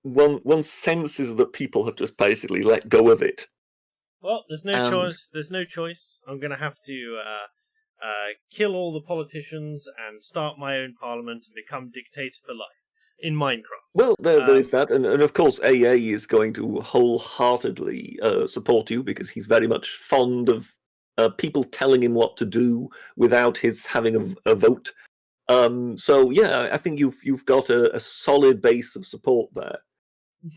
Speaker 2: one senses that people have just basically let go of it.
Speaker 1: Well, there's no choice. There's no choice. I'm going to have to kill all the politicians and start my own parliament and become dictator for life in Minecraft.
Speaker 2: Well, there is that, and of course AA is going to wholeheartedly support you because he's very much fond of people telling him what to do without his having a vote. So yeah, I think you've got a solid base of support there.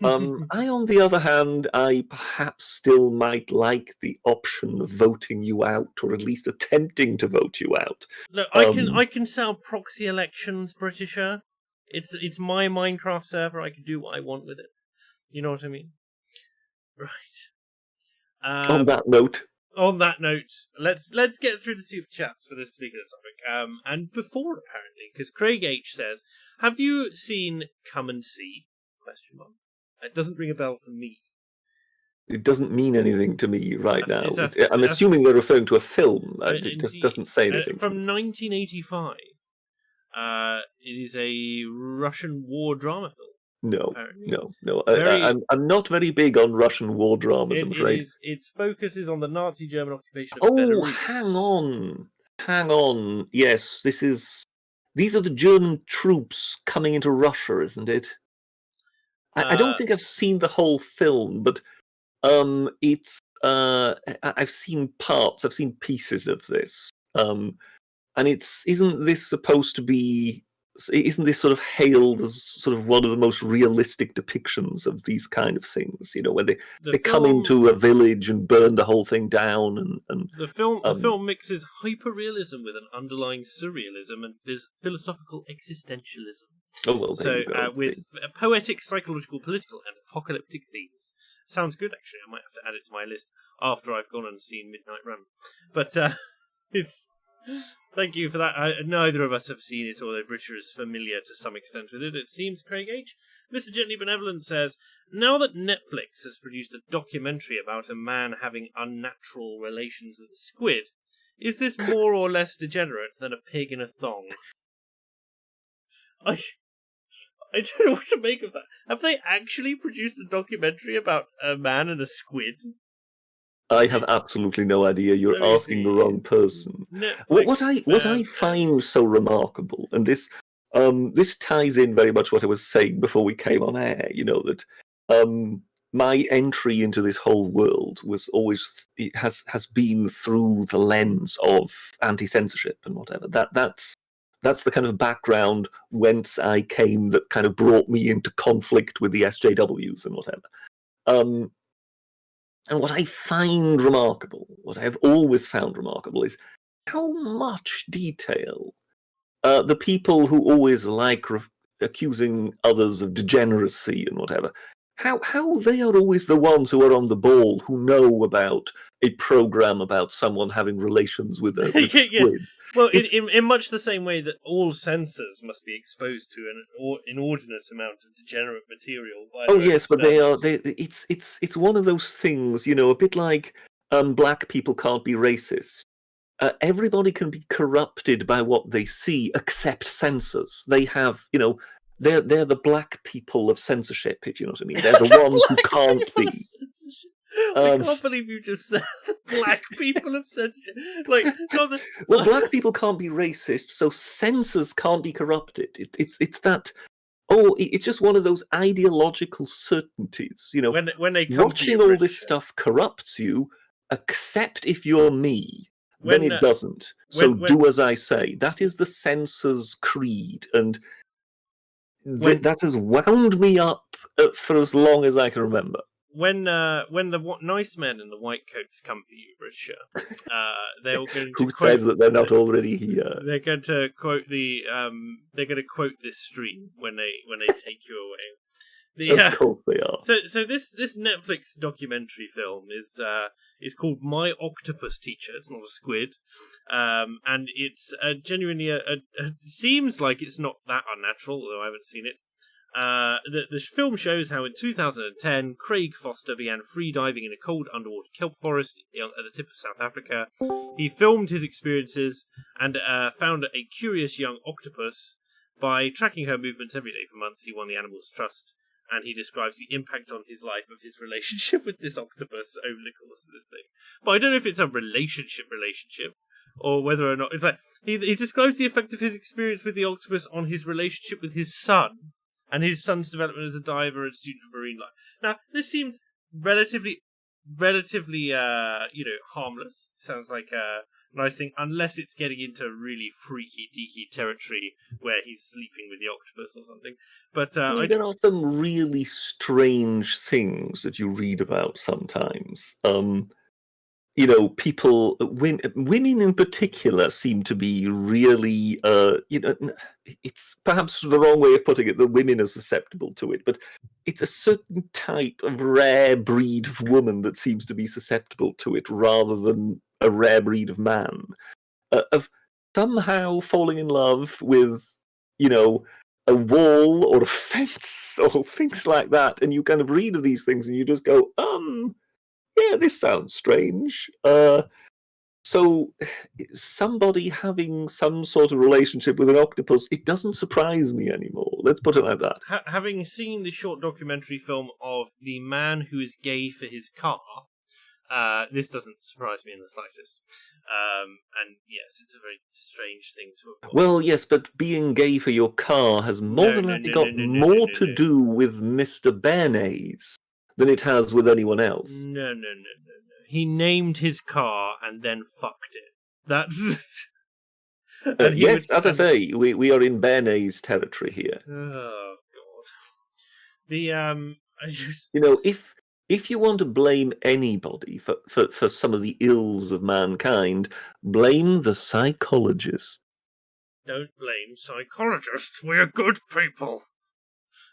Speaker 2: I, on the other hand, I perhaps still might like the option of voting you out, or at least attempting to vote you out.
Speaker 1: Look, I can sell proxy elections, Britisher. It's my Minecraft server. I can do what I want with it. You know what I mean? Right.
Speaker 2: On that note,
Speaker 1: let's get through the super chats for this particular topic. And before, apparently, because Craig H says, "Have you seen Come and See?" ? It doesn't ring a bell for me.
Speaker 2: It doesn't mean anything to me right now. I'm assuming they're referring to a film. It just doesn't say anything.
Speaker 1: From 1985. It is a Russian war drama film.
Speaker 2: No. I'm not very big on Russian war dramas, I'm afraid.
Speaker 1: Its focus is on the Nazi German occupation of Belarus.
Speaker 2: Hang on. Yes, these are the German troops coming into Russia, isn't it? I don't think I've seen the whole film, but it's I've seen parts, I've seen pieces of this. And isn't this sort of hailed as sort of one of the most realistic depictions of these kind of things, when they come into a village and burn the whole thing down, and
Speaker 1: the film mixes hyperrealism with an underlying surrealism and philosophical existentialism.
Speaker 2: Oh well, there you go.
Speaker 1: With poetic, psychological, political, and apocalyptic themes. Sounds good, actually. I might have to add it to my list after I've gone and seen Midnight Run. But it's. Thank you for that. Neither of us have seen it, although Brisha is familiar to some extent with it. It seems, Craig H. Mr. Gently Benevolent says, "Now that Netflix has produced a documentary about a man having unnatural relations with a squid, is this more or less degenerate than a pig in a thong?" I don't know what to make of that. Have they actually produced a documentary about a man and a squid?
Speaker 2: I have absolutely no idea. You're asking the wrong person. What I find so remarkable, and this ties in very much what I was saying before we came on air. That my entry into this whole world was always has been through the lens of anti-censorship and whatever. That's That's the kind of background whence I came that kind of brought me into conflict with the SJWs and whatever. And what I find remarkable, what I have always found remarkable, is how much detail the people who always like accusing others of degeneracy and whatever, how they are always the ones who are on the ball, who know about a program about someone having relations with a
Speaker 1: yes.
Speaker 2: squid.
Speaker 1: Well, in much the same way that all censors must be exposed to an inordinate amount of degenerate material.
Speaker 2: Oh yes, but it's one of those things, a bit like black people can't be racist. Everybody can be corrupted by what they see, except censors. They have, they're the black people of censorship, if you know what I mean. They're the ones who can't be.
Speaker 1: I can't believe you just said the black people of censorship.
Speaker 2: Well, black people can't be racist, so censors can't be corrupted. It's that. Oh, it's just one of those ideological certainties.
Speaker 1: When they come
Speaker 2: watching all this stuff corrupts you, except if you're me. Then it doesn't. So do as I say. That is the censor's creed, and that has wound me up for as long as I can remember.
Speaker 1: When the nice men in the white coats come for you, Britisher, they're all going to
Speaker 2: Who says that they're not already here?
Speaker 1: They're going to quote this stream when they take you away.
Speaker 2: Of course they are.
Speaker 1: So this Netflix documentary film is called My Octopus Teacher. It's not a squid, and it's genuinely it seems like it's not that unnatural, although I haven't seen it. The film shows how in 2010 Craig Foster began free diving in a cold underwater kelp forest at the tip of South Africa. He filmed his experiences and found a curious young octopus. By tracking her movements every day for months, he won the animal's trust. And he describes the impact on his life of his relationship with this octopus over the course of this thing. But I don't know if it's a relationship, or whether or not it's like he describes the effect of his experience with the octopus on his relationship with his son and his son's development as a diver and student of marine life. Now, this seems relatively, harmless. Sounds like a nice thing, unless it's getting into really freaky, deaky territory where he's sleeping with the octopus or something. But
Speaker 2: there are some really strange things that you read about sometimes. People, women in particular, seem to be really, it's perhaps the wrong way of putting it that women are susceptible to it, but it's a certain type of rare breed of woman that seems to be susceptible to it rather than a rare breed of man, of somehow falling in love with, a wall or a fence or things like that. And you kind of read of these things and you just go, yeah, this sounds strange. So somebody having some sort of relationship with an octopus, it doesn't surprise me anymore. Let's put it like that.
Speaker 1: Having seen the short documentary film of the man who is gay for his car, this doesn't surprise me in the slightest. And yes, it's a very strange thing to avoid.
Speaker 2: Well, yes, but being gay for your car has more than likely got more to do with Mr. Bernays than it has with anyone else.
Speaker 1: No. He named his car and then fucked it. That's...
Speaker 2: yes, as I say, we are in Bernays territory here.
Speaker 1: Oh, God. I just...
Speaker 2: If you want to blame anybody for some of the ills of mankind, blame the psychologist.
Speaker 1: Don't blame psychologists. We're good people.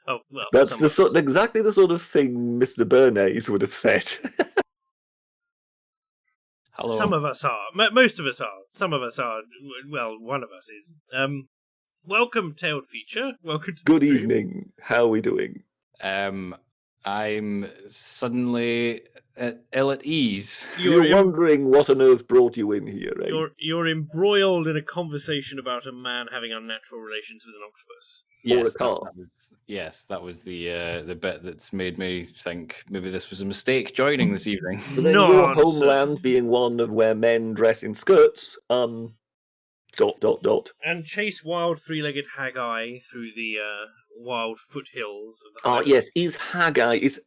Speaker 1: Oh, well,
Speaker 2: that's exactly the sort of thing Mr. Bernays would have said.
Speaker 1: Hello. Some of us are. Most of us are. Some of us are. Well, one of us is. Welcome, Tailed Feature. Welcome to the
Speaker 2: Good
Speaker 1: stream.
Speaker 2: evening. How are we doing?
Speaker 3: I'm suddenly ill at ease.
Speaker 2: You're wondering what on earth brought you in here, eh?
Speaker 1: You're embroiled in a conversation about a man having unnatural relations with an octopus.
Speaker 2: Or a car.
Speaker 3: That was the bit that's made me think maybe this was a mistake joining this evening.
Speaker 2: But then your homeland being one of where men dress in skirts, ... And
Speaker 1: chase wild three-legged hag-eye through the wild foothills of the
Speaker 2: Highlands. Yes, is hag-eye, is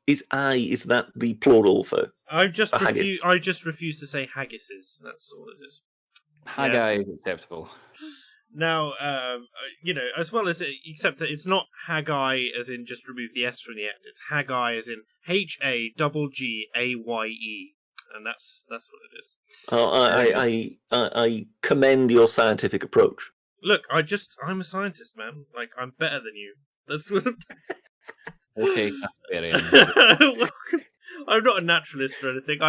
Speaker 2: that the plural for
Speaker 1: I just refuse to say haggises. That's all it is.
Speaker 3: Hag-eye is acceptable.
Speaker 1: Now, as well as except that it's not Haggai as in just remove the S from the end. It's Haggai as in Haggaye, and that's what it is.
Speaker 2: I commend your scientific approach.
Speaker 1: Look, I'm a scientist, man. Like, I'm better than you. That's what I'm saying.
Speaker 3: Okay,
Speaker 1: I'm not a naturalist or anything.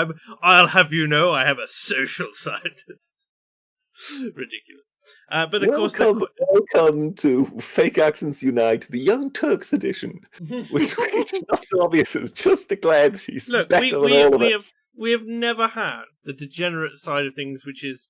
Speaker 1: I'll have you know, I am a social scientist. Ridiculous. But of course,
Speaker 2: welcome to Fake Accents Unite, the Young Turks edition, which not so obvious has just declared she's better than all of us.
Speaker 1: We have never had the degenerate side of things, which is,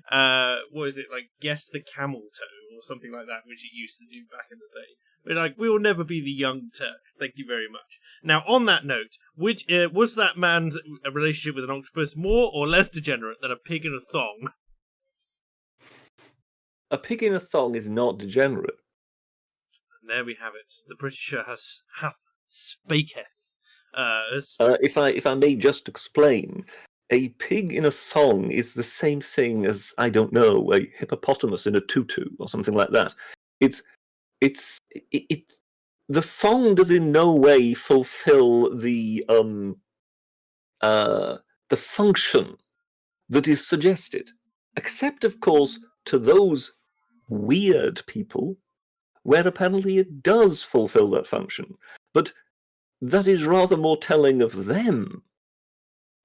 Speaker 1: what is it, like, guess the camel toe, or something like that, which it used to do back in the day. We're like, we will never be the Young Turks. Thank you very much. Now, on that note, was that man's relationship with an octopus more or less degenerate than a pig in a thong?
Speaker 2: A pig in a thong is not degenerate.
Speaker 1: And there we have it. The Britisher hath spaketh.
Speaker 2: If I may just explain, a pig in a thong is the same thing as, I don't know, a hippopotamus in a tutu or something like that. The thong does in no way fulfill the function that is suggested, except of course to those weird people, where apparently it does fulfill that function. But that is rather more telling of them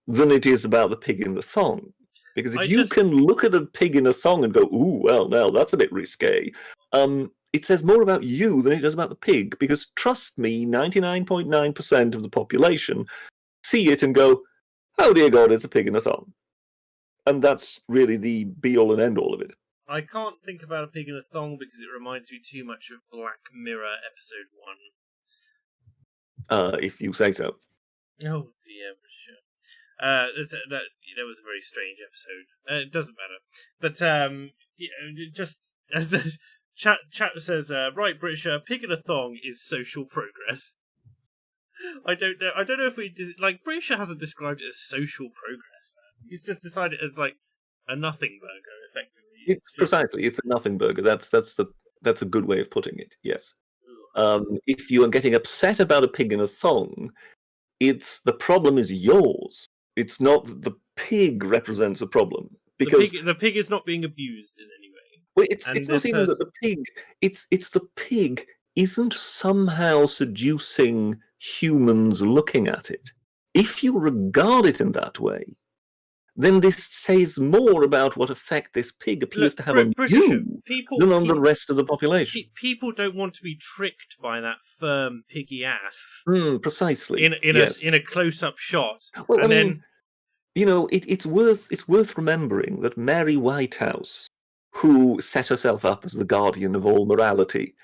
Speaker 2: than it is about the pig in the thong. Because if you can look at a pig in a thong and go, ooh, well, now that's a bit risque, it says more about you than it does about the pig. Because trust me, 99.9% of the population see it and go, oh dear God, it's a pig in a thong. And that's really the be-all and end-all of it.
Speaker 1: I can't think about a pig in a thong because it reminds me too much of Black Mirror episode
Speaker 2: 1. If you say so.
Speaker 1: Oh dear, sure. That was a very strange episode. It doesn't matter, but just as chat says, right, British, a pig in a thong is social progress. I don't know if British hasn't described it as social progress. Man. He's just decided as like a nothing burger, effectively.
Speaker 2: It's a nothing burger. That's a good way of putting it. Yes. If you are getting upset about a pig in a thong, the problem is yours. It's not that the pig represents a problem, because
Speaker 1: the pig is not being abused in any way.
Speaker 2: Well, it's not even that the pig. It's the pig isn't somehow seducing humans looking at it. If you regard it in that way, then this says more about what effect this pig appears to have on you than on the rest of the population.
Speaker 1: People don't want to be tricked by that firm piggy ass.
Speaker 2: Precisely.
Speaker 1: In a close-up shot.
Speaker 2: Well, it's worth remembering that Mary Whitehouse, who set herself up as the guardian of all morality,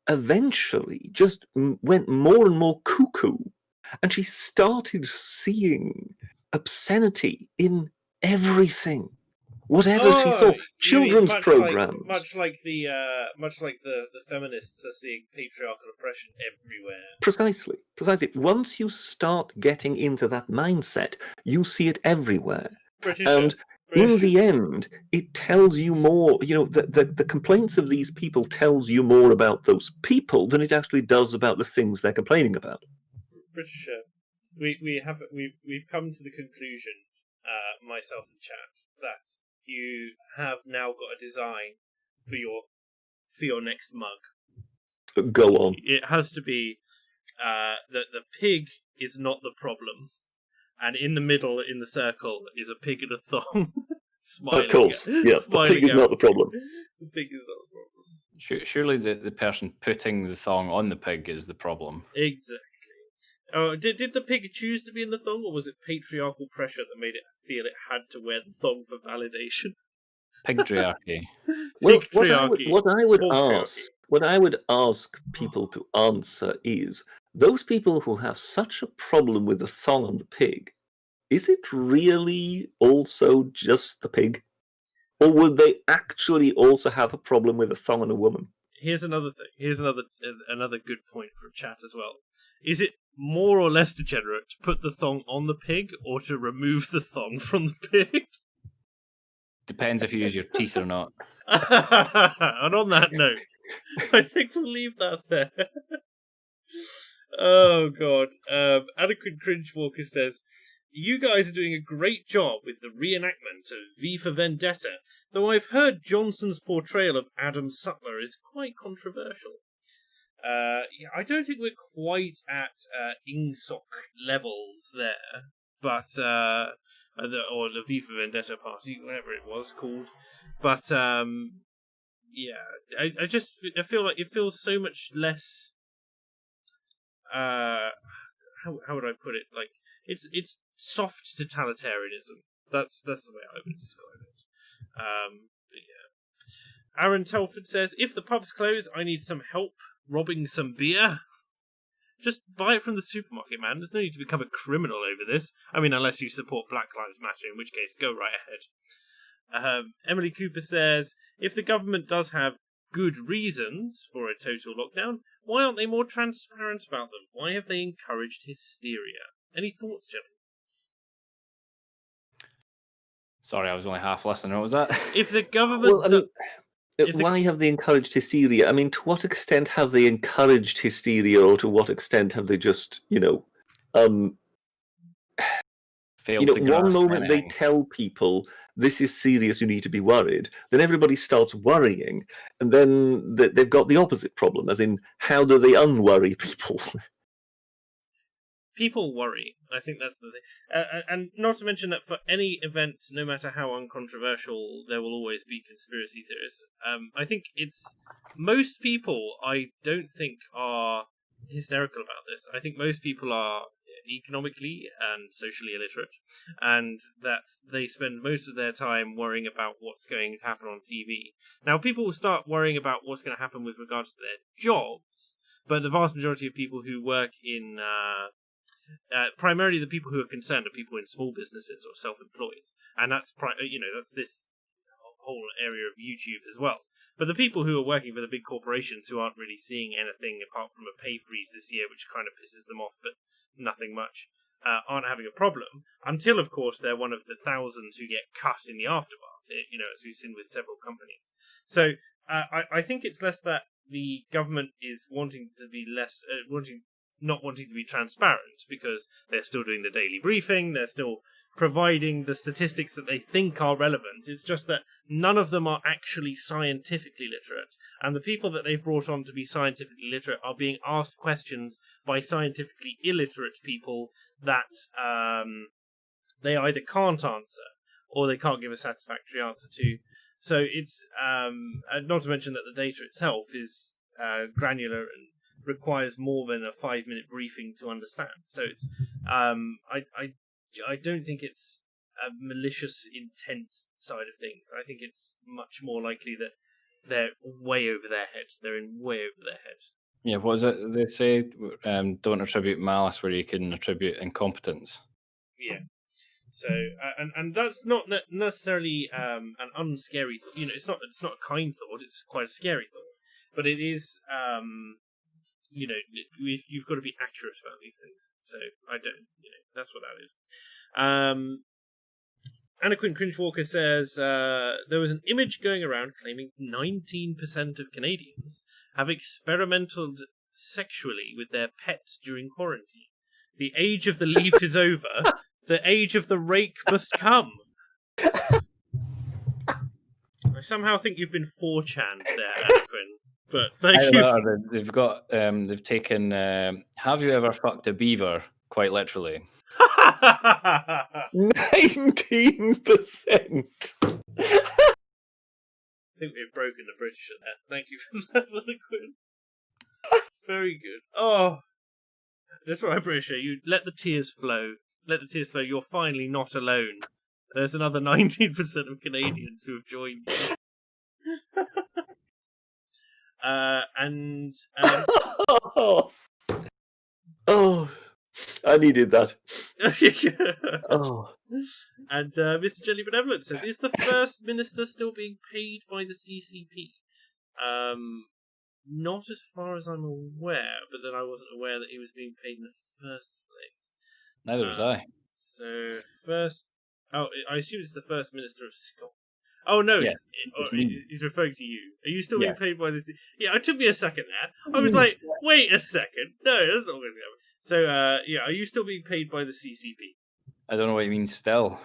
Speaker 2: eventually just went more and more cuckoo, and she started seeing obscenity in everything, whatever she saw. Children's programs,
Speaker 1: much like the feminists are seeing patriarchal oppression everywhere.
Speaker 2: Precisely. Once you start getting into that mindset, you see it everywhere. In the end, it tells you more. The complaints of these people tells you more about those people than it actually does about the things they're complaining about.
Speaker 1: Britisher. We've come to the conclusion, myself and chat, that you have now got a design for your next mug.
Speaker 2: Go on.
Speaker 1: It has to be that the pig is not the problem, and in the middle, in the circle, is a pig in a thong.
Speaker 2: Of course, yeah. The pig is not the problem.
Speaker 1: The pig is not the problem.
Speaker 3: Surely the person putting the thong on the pig is the problem.
Speaker 1: Exactly. Oh, did the pig choose to be in the thong, or was it patriarchal pressure that made it feel it had to wear the thong for validation?
Speaker 3: Pigtriarchy.
Speaker 2: Well, what I would ask people to answer is, those people who have such a problem with the thong on the pig, is it really also just the pig? Or would they actually also have a problem with a thong on a woman?
Speaker 1: Here's another thing. Here's another good point from chat as well. Is it more or less degenerate to put the thong on the pig or to remove the thong from the pig?
Speaker 3: Depends if you use your teeth or not.
Speaker 1: And on that note, I think we'll leave that there. Oh, God. Adequate Cringe Walker says, you guys are doing a great job with the reenactment of V for Vendetta, though I've heard Johnson's portrayal of Adam Sutler is quite controversial. Yeah, I don't think we're quite at Ingsoc levels there, but or the V for Vendetta party, whatever it was called. But yeah, I feel like it feels so much less. How would I put it? Like it's soft totalitarianism. That's the way I would describe it. But yeah. Aaron Telford says, if the pubs close, I need some help robbing some beer. Just buy it from the supermarket, man. There's no need to become a criminal over this. I mean, unless you support Black Lives Matter, in which case, go right ahead. Emily Cooper says, if the government does have good reasons for a total lockdown, why aren't they more transparent about them? Why have they encouraged hysteria? Any thoughts, gentlemen?
Speaker 3: Sorry, I was only half listening. What was that?
Speaker 1: If the government...
Speaker 2: why have they encouraged hysteria? I mean, to what extent have they encouraged hysteria, or to what extent have they just, one moment they tell people this is serious, you need to be worried, then everybody starts worrying, and then they've got the opposite problem, as in, how do they unworry people?
Speaker 1: People worry. I think that's the thing. And not to mention that for any event, no matter how uncontroversial, there will always be conspiracy theorists. I think most people, I don't think, are hysterical about this. I think most people are economically and socially illiterate, and that they spend most of their time worrying about what's going to happen on TV. Now, people will start worrying about what's going to happen with regards to their jobs, but the vast majority of people who work in... primarily the people who are concerned are people in small businesses or self-employed, and that's that's this whole area of YouTube as well. But the people who are working for the big corporations who aren't really seeing anything apart from a pay freeze this year, which kind of pisses them off, but nothing much, aren't having a problem until, of course, they're one of the thousands who get cut in the aftermath. As we've seen with several companies. So I think it's less that the government is wanting to be less not wanting to be transparent, because they're still doing the daily briefing, they're still providing the statistics that they think are relevant. It's just that none of them are actually scientifically literate, and the people that they've brought on to be scientifically literate are being asked questions by scientifically illiterate people that they either can't answer or they can't give a satisfactory answer to. So it's not to mention that the data itself is granular and requires more than a 5-minute briefing to understand. So it's I don't think it's a malicious intent side of things. I think it's much more likely that they're way over their head. They're in way over their head.
Speaker 3: Yeah, what is it they say? Don't attribute malice where you can attribute incompetence.
Speaker 1: Yeah. So and that's not necessarily an unscary thought. It's not a kind thought. It's quite a scary thought. But it is you've got to be accurate about these things. So I don't, that's what that is. Anna Quinn Cringe-Walker says, there was an image going around claiming 19% of Canadians have experimented sexually with their pets during quarantine. The age of the leaf is over. The age of the rake must come. I somehow think you've been 4chan'd there, Anna Quinn. But thank you.
Speaker 3: They've taken. Have you ever fucked a beaver? Quite literally.
Speaker 2: 19%.
Speaker 1: I think we've broken the British at that. Thank you for that, Anna Quinn. Very good. Oh, that's what I appreciate. You let the tears flow. Let the tears flow. You're finally not alone. There's another 19% of Canadians who have joined you.
Speaker 2: Oh, I needed that. Oh.
Speaker 1: And Mr. Jelly Benevolent says, is the First Minister still being paid by the CCP? Not as far as I'm aware, but then I wasn't aware that he was being paid in the first place.
Speaker 3: Neither was I.
Speaker 1: So, I assume it's the First Minister of Scotland. Oh no,
Speaker 3: Yeah,
Speaker 1: it's
Speaker 3: it's me.
Speaker 1: he's referring to you. Are you still
Speaker 3: Yeah.
Speaker 1: being paid by this? Yeah, it took me a second there. I was like, wait a second. No, that's not what's going. So, yeah, are you still being paid by the CCP?
Speaker 3: I don't know what you mean. Still,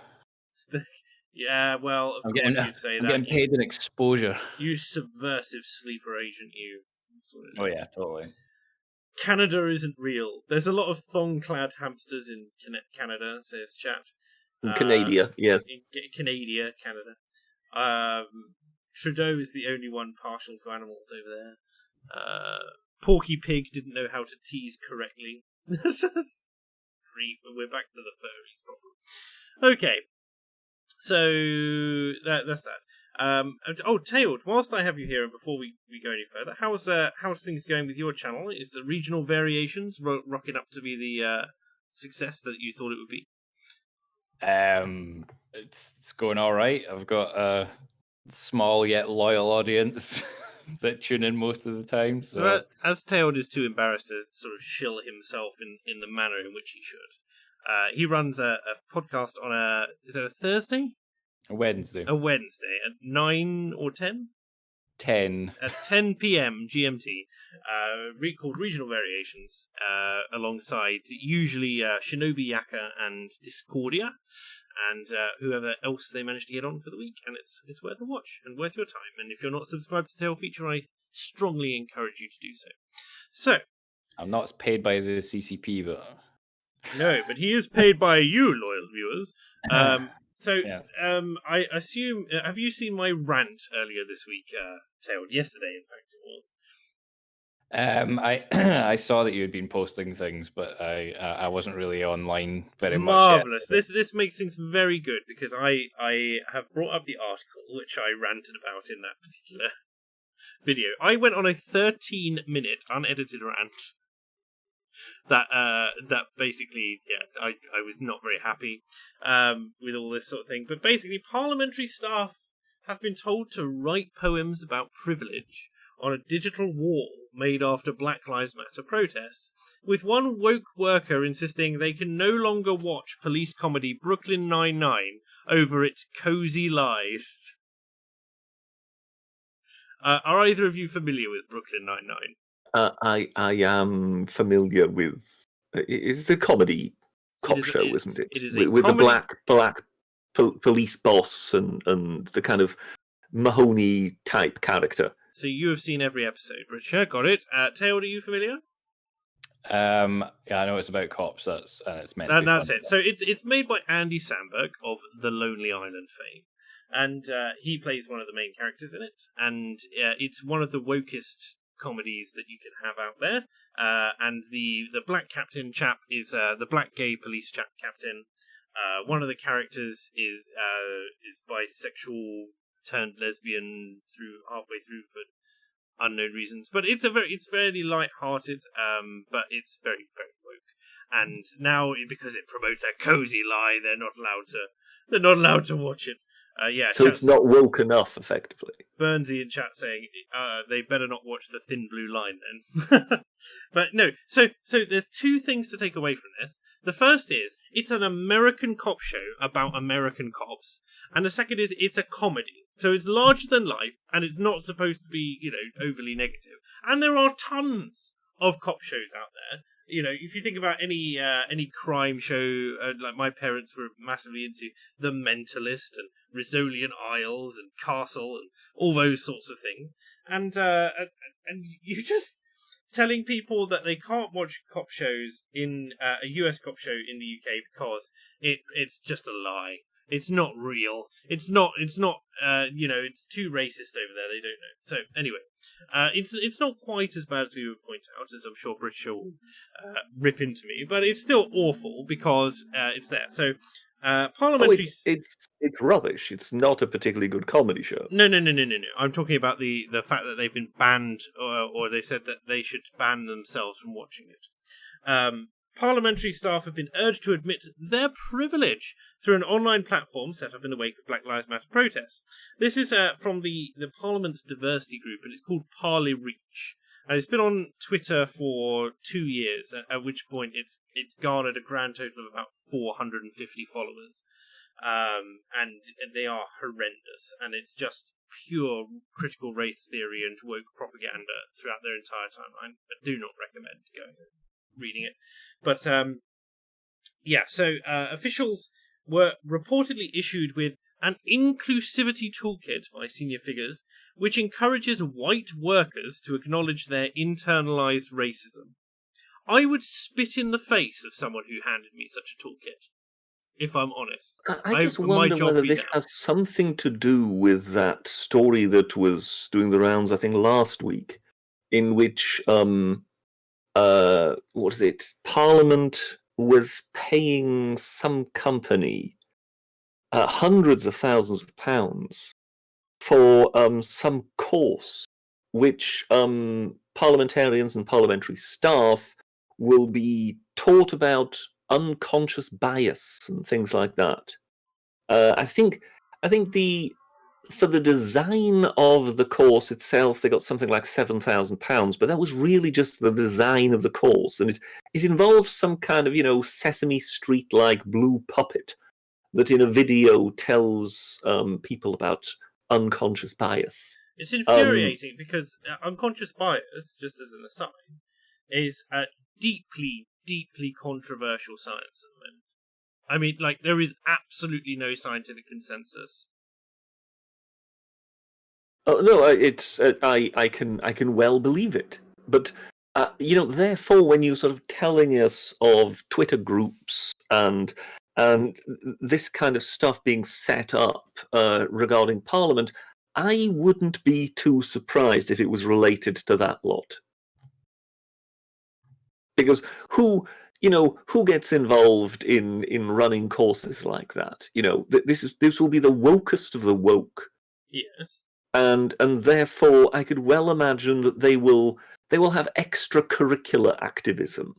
Speaker 1: Yeah, well, of
Speaker 3: I'm
Speaker 1: course
Speaker 3: getting
Speaker 1: you'd say
Speaker 3: I'm
Speaker 1: that.
Speaker 3: getting paid in exposure.
Speaker 1: You subversive sleeper agent, you. That's what it
Speaker 3: Oh
Speaker 1: is.
Speaker 3: yeah, totally.
Speaker 1: Canada isn't real. There's a lot of thong-clad hamsters in Canada, says chat.
Speaker 2: In Canada, yes.
Speaker 1: In Canada. Trudeau is the only one partial to animals over there. Porky Pig didn't know how to tease correctly. Grief, and we're back to the furries problem. Okay, so that's that. Tailed, whilst I have you here, and before we go any further, how's things going with your channel? Is the regional variations rocking up to be the success that you thought it would be?
Speaker 3: It's going all right. I've got a small yet loyal audience that tune in most of the time.
Speaker 1: So as Tailed is too embarrassed to sort of shill himself in the manner in which he should, he runs a podcast on is it a Thursday?
Speaker 3: A Wednesday.
Speaker 1: A Wednesday at 9 or 10?
Speaker 3: 10.
Speaker 1: At 10 p.m. GMT, called Regional Variations, alongside usually Shinobi Yaka and Discordia, and whoever else they manage to get on for the week, and it's worth a watch and worth your time. And if you're not subscribed to Tail Feature, I strongly encourage you to do so. So,
Speaker 3: I'm not paid by the CCP, but
Speaker 1: no, but he is paid by you, loyal viewers. So,
Speaker 3: yes.
Speaker 1: I assume, have you seen my rant earlier this week, Tailed? Yesterday, in fact, it was.
Speaker 3: I saw that you had been posting things, but I wasn't really online very much.
Speaker 1: Marvelous. This makes things very good because I have brought up the article which I ranted about in that particular video. I went on a 13-minute unedited rant that basically, yeah, I was not very happy with all this sort of thing. But basically, parliamentary staff have been told to write poems about privilege on a digital wall made after Black Lives Matter protests, with one woke worker insisting they can no longer watch police comedy Brooklyn Nine-Nine over its cozy lies. Are either of you familiar with Brooklyn Nine-Nine?
Speaker 2: I am familiar with. It's a comedy cop show, isn't it?
Speaker 1: It is
Speaker 2: with the black police boss and the kind of Mahoney type character.
Speaker 1: So you have seen every episode, Richard. Got it. Taylor, are you familiar?
Speaker 3: Yeah, I know it's about cops. That's meant.
Speaker 1: That's it. So it's made by Andy Samberg of The Lonely Island fame, and he plays one of the main characters in it. And it's one of the wokest comedies that you can have out there. And the black captain chap is the black gay police captain. One of the characters is bisexual turned lesbian halfway through for unknown reasons, but it's fairly light-hearted, but it's very, very woke. And now, because it promotes a cozy lie, they're not allowed to watch it.
Speaker 2: So it's not woke enough, effectively.
Speaker 1: Burnsy in chat saying they better not watch The Thin Blue Line then. But no, so there's two things to take away from this. The first is it's an American cop show about American cops, and the second is it's a comedy. So it's larger than life, and it's not supposed to be, overly negative. And there are tons of cop shows out there. If you think about any crime show, like my parents were massively into The Mentalist and Rizzolian Isles and Castle and all those sorts of things. And you're just telling people that they can't watch cop shows in a US cop show in the UK because it's just a lie. It's not real. It's not. It's too racist over there. They don't know. So anyway, it's not quite as bad as we would point out, as I'm sure British will rip into me. But it's still awful because it's there. So parliamentary.
Speaker 2: It's rubbish. It's not a particularly good comedy show.
Speaker 1: No. I'm talking about the fact that they've been banned, or they said that they should ban themselves from watching it. Parliamentary staff have been urged to admit their privilege through an online platform set up in the wake of Black Lives Matter protests. This is from the Parliament's diversity group, and it's called Parly Reach. And it's been on Twitter for 2 years, at which point it's garnered a grand total of about 450 followers. And they are horrendous, and it's just pure critical race theory and woke propaganda throughout their entire timeline. I do not recommend going and reading it. But so officials were reportedly issued with an inclusivity toolkit by senior figures, which encourages white workers to acknowledge their internalized racism. I would spit in the face of someone who handed me such a toolkit, if I'm honest.
Speaker 2: I just wonder whether this has something to do with that story that was doing the rounds, I think, last week, in which, Parliament was paying some company hundreds of thousands of pounds for some course which parliamentarians and parliamentary staff will be taught about unconscious bias and things like that. I think for the design of the course itself, they got something like £7,000, but that was really just the design of the course, and it involves some kind of Sesame Street-like blue puppet that in a video tells people about unconscious bias.
Speaker 1: It's infuriating because unconscious bias, just as an aside, is a deeply, deeply controversial science at the moment. I mean, there is absolutely no scientific consensus.
Speaker 2: Oh no, I can well believe it, but therefore, when you sort of telling us of Twitter groups and this kind of stuff being set up regarding Parliament, I wouldn't be too surprised if it was related to that lot. Because who gets involved in running courses like that? This will be the wokest of the woke.
Speaker 1: Yes.
Speaker 2: And therefore, I could well imagine that they will have extracurricular activism,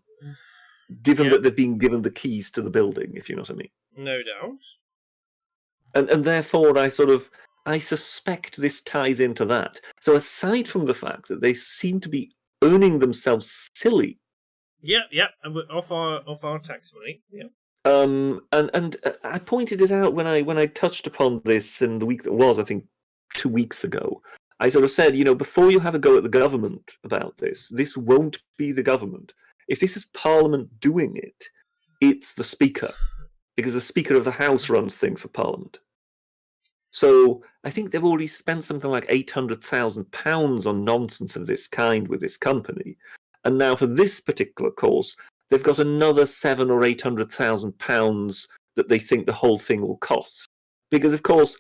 Speaker 2: given that they've been given the keys to the building, if you know what I mean.
Speaker 1: No doubt.
Speaker 2: And therefore, I suspect this ties into that. So aside from the fact that they seem to be earning themselves silly.
Speaker 1: Yeah, and we're off our tax money. Yeah.
Speaker 2: And I pointed it out when I touched upon this in the week that was, I think, 2 weeks ago. I sort of said, before you have a go at the government about this won't be the government. If this is Parliament doing it, it's the Speaker, because the Speaker of the House runs things for Parliament. So I think they've already spent something like £800,000 on nonsense of this kind with this company, and now for this particular course, they've got another £700,000 or £800,000 that they think the whole thing will cost. Because of course,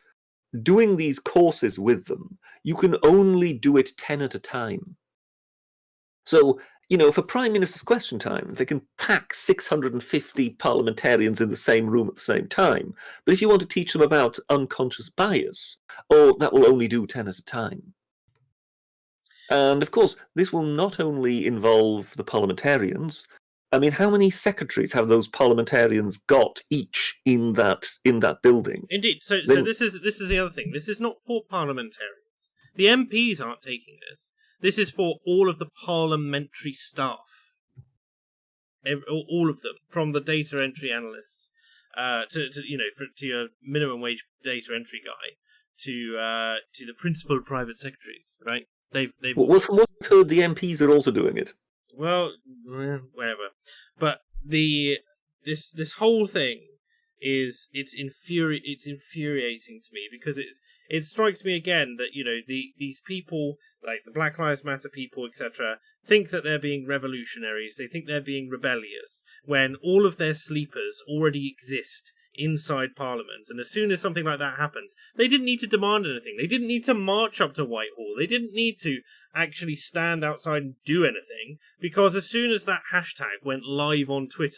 Speaker 2: doing these courses with them, you can only do it 10 at a time. So, for Prime Minister's Question Time, they can pack 650 parliamentarians in the same room at the same time. But if you want to teach them about unconscious bias, that will only do 10 at a time. And of course, this will not only involve the parliamentarians. I mean, how many secretaries have those parliamentarians got each in that building?
Speaker 1: Indeed. So this is the other thing. This is not for parliamentarians. The MPs aren't taking this. This is for all of the parliamentary staff. All of them, from the data entry analysts to your minimum wage data entry guy to the principal private secretaries. Right?
Speaker 2: Well, from what I've heard, the MPs are also doing it.
Speaker 1: Well, whatever. But this whole thing it's infuriating to me, because it strikes me again that these people, like the Black Lives Matter people, etc., think that they're being revolutionaries. They think they're being rebellious when all of their sleepers already exist inside Parliament, and as soon as something like that happens, they didn't need to demand anything. They didn't need to march up to Whitehall. They didn't need to actually stand outside and do anything, because as soon as that hashtag went live on Twitter,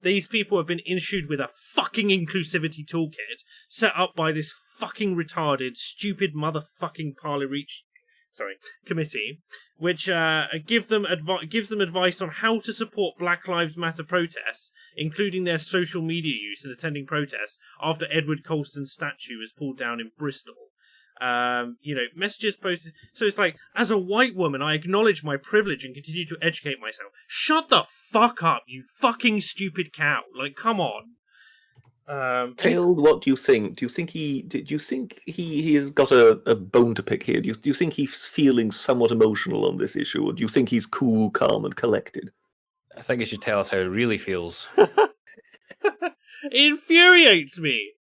Speaker 1: these people have been issued with a fucking inclusivity toolkit set up by this fucking retarded, stupid motherfucking committee, which gives them advice on how to support Black Lives Matter protests, including their social media use in attending protests after Edward Colston's statue was pulled down in Bristol. Messages posted. So it's like, as a white woman, I acknowledge my privilege and continue to educate myself. Shut the fuck up, you fucking stupid cow! Like, come on.
Speaker 2: Tailed, what do you think? Do you think he has got a bone to pick here? Do you think he's feeling somewhat emotional on this issue, or do you think he's cool, calm, and collected?
Speaker 3: I think he should tell us how he really feels.
Speaker 1: It infuriates me.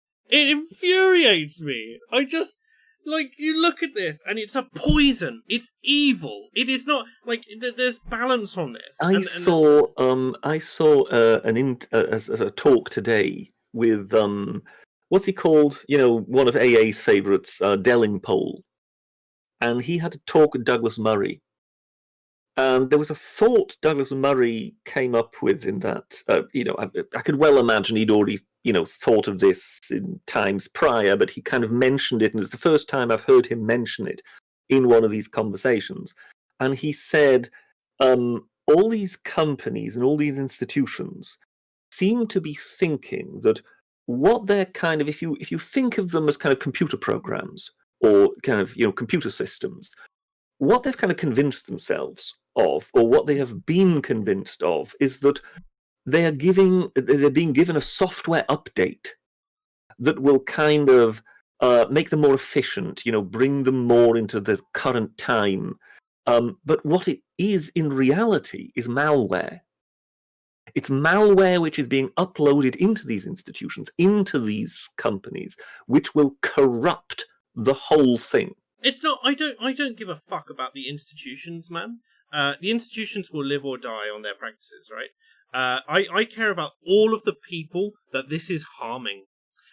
Speaker 1: I just, like, you look at this and it's a poison. It's evil. It is not, like, there's balance on this.
Speaker 2: I saw a talk today with what's he called? One of AA's favourites, Dellingpole, and he had a talk with Douglas Murray. And there was a thought Douglas Murray came up with in that, I could well imagine he'd already, thought of this in times prior, but he kind of mentioned it, and it's the first time I've heard him mention it in one of these conversations. And he said, all these companies and all these institutions seem to be thinking that what they're kind of, if you think of them as kind of computer programs or kind of, computer systems, what they've kind of convinced themselves of, or what they have been convinced of, is that they're being given a software update that will kind of make them more efficient, bring them more into the current time. But what it is in reality is malware. It's malware which is being uploaded into these institutions, into these companies, which will corrupt the whole thing.
Speaker 1: It's not. I don't give a fuck about the institutions, man. The institutions will live or die on their practices, right? I care about all of the people that this is harming.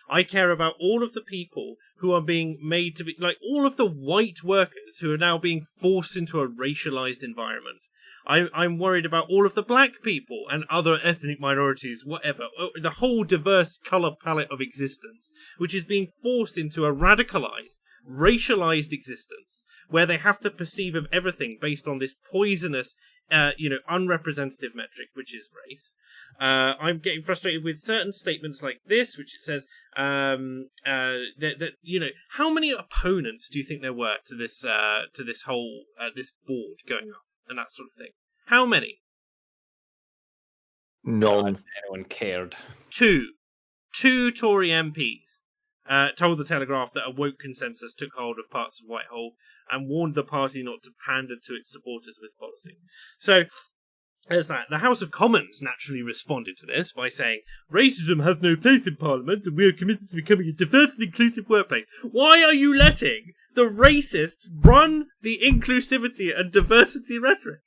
Speaker 1: I care about all of the people who are being made to be, like, all of the white workers who are now being forced into a racialized environment. I'm worried about all of the black people and other ethnic minorities, whatever, the whole diverse colour palette of existence, which is being forced into a radicalized, racialized existence, where they have to perceive of everything based on this poisonous, unrepresentative metric, which is race. I'm getting frustrated with certain statements like this, which it says, how many opponents do you think there were to this whole this board going up and that sort of thing? How many?
Speaker 2: None.
Speaker 3: Anyone cared?
Speaker 1: Two Tory MPs told the Telegraph that a woke consensus took hold of parts of Whitehall and warned the party not to pander to its supporters with policy. So, there's that. The House of Commons naturally responded to this by saying, racism has no place in Parliament and we are committed to becoming a diverse and inclusive workplace. Why are you letting the racists run the inclusivity and diversity rhetoric?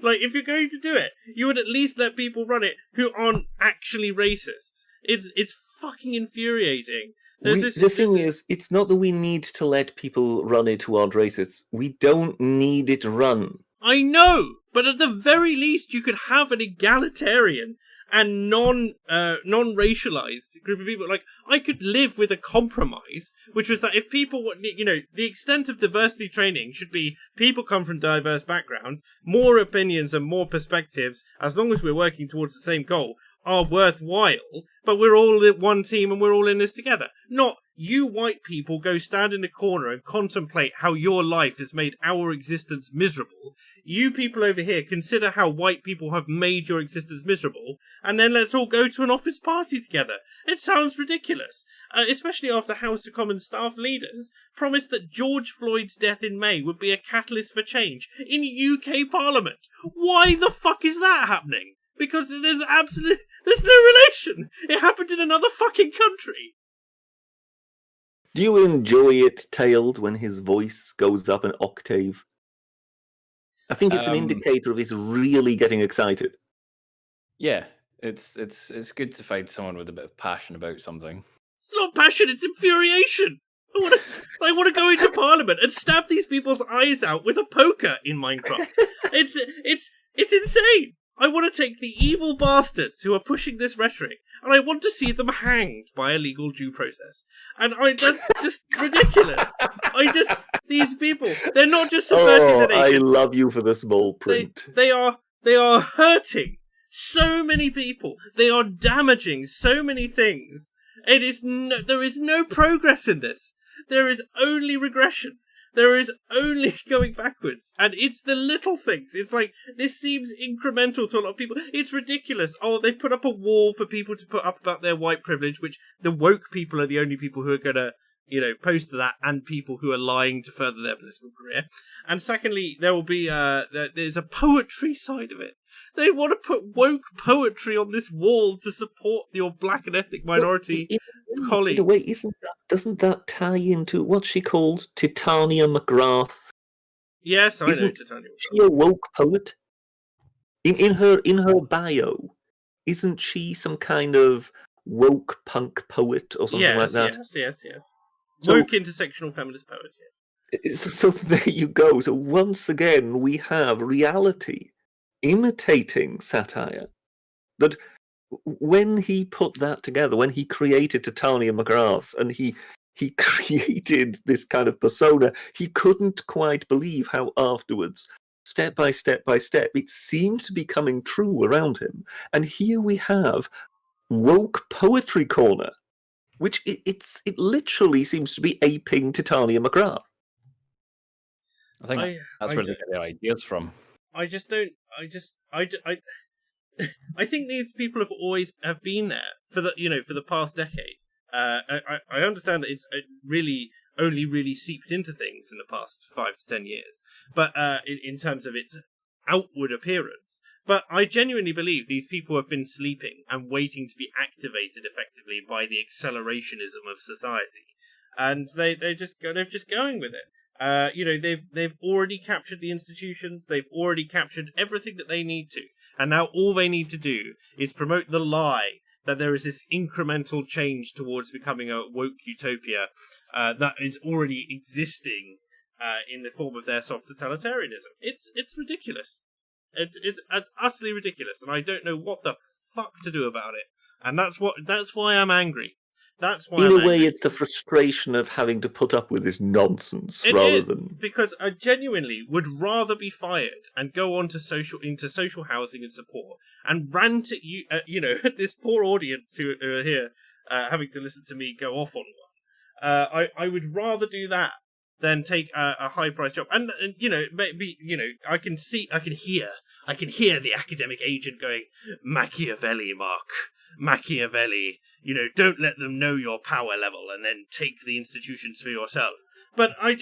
Speaker 1: Like, if you're going to do it, you would at least let people run it who aren't actually racists. It's fucking infuriating.
Speaker 2: The thing is, it's not that we need to let people run it who aren't racists. We don't need it run.
Speaker 1: I know, but at the very least, you could have an egalitarian and non-racialized group of people. Like, I could live with a compromise, which was that if people, the extent of diversity training should be people come from diverse backgrounds, more opinions and more perspectives, as long as we're working towards the same goal, are worthwhile, but we're all one team and we're all in this together. Not you white people go stand in the corner and contemplate how your life has made our existence miserable. You people over here consider how white people have made your existence miserable, and then let's all go to an office party together. It sounds ridiculous, especially after House of Commons staff leaders promised that George Floyd's death in May would be a catalyst for change in UK Parliament. Why the fuck is that happening? Because there's no relation. It happened in another fucking country.
Speaker 2: Do you enjoy it, Tailed, when his voice goes up an octave? I think it's an indicator of his really getting excited.
Speaker 3: Yeah, it's good to find someone with a bit of passion about something.
Speaker 1: It's not passion, it's infuriation. I want to go into Parliament and stab these people's eyes out with a poker in Minecraft. It's insane. I want to take the evil bastards who are pushing this rhetoric, and I want to see them hanged by a legal due process. And that's just ridiculous. These people, they're not just subverting the nation.
Speaker 2: I love you for the small print.
Speaker 1: They are hurting so many people. They are damaging so many things. There is no progress in this. There is only regression. There is only going backwards. And it's the little things. It's like, this seems incremental to a lot of people. It's ridiculous. Oh, they've put up a wall for people to put up about their white privilege, which the woke people are the only people who are going to, post to that, and people who are lying to further their political career. And secondly, there will be, there's a poetry side of it. They want to put woke poetry on this wall to support your black and ethnic minority colleagues.
Speaker 2: In a way, doesn't that tie into what's she called? Titania McGrath.
Speaker 1: Yes, I know Titania McGrath.
Speaker 2: She a woke poet? In her bio, isn't she some kind of woke punk poet or something like that?
Speaker 1: Yes. So, woke intersectional feminist poet.
Speaker 2: Yeah. So there you go. So once again, we have reality imitating satire. That when he put that together, when he created Titania McGrath and he created this kind of persona, he couldn't quite believe how afterwards, step by step, it seemed to be coming true around him. And here we have woke poetry corner, which it literally seems to be aping Titania McGrath.
Speaker 3: I think that's where they get their ideas from.
Speaker 1: I think these people have been there for the past decade. I understand that it's really only really seeped into things in the past 5 to 10 years, but in terms of its outward appearance. But I genuinely believe these people have been sleeping and waiting to be activated effectively by the accelerationism of society, and they're just going with it. They've already captured the institutions. They've already captured everything that they need to, and now all they need to do is promote the lie that there is this incremental change towards becoming a woke utopia that is already existing in the form of their soft totalitarianism. It's ridiculous. It's utterly ridiculous, and I don't know what the fuck to do about it. And that's why I'm angry. That's why.
Speaker 2: In a way, it's the frustration of having to put up with this nonsense
Speaker 1: because I genuinely would rather be fired and go on to social housing and support and rant at you, at this poor audience who are here having to listen to me go off on one. I would rather do that than take a high price job. And maybe I can hear the academic agent going, Machiavelli, Mark. Machiavelli, don't let them know your power level and then take the institutions for yourself. But I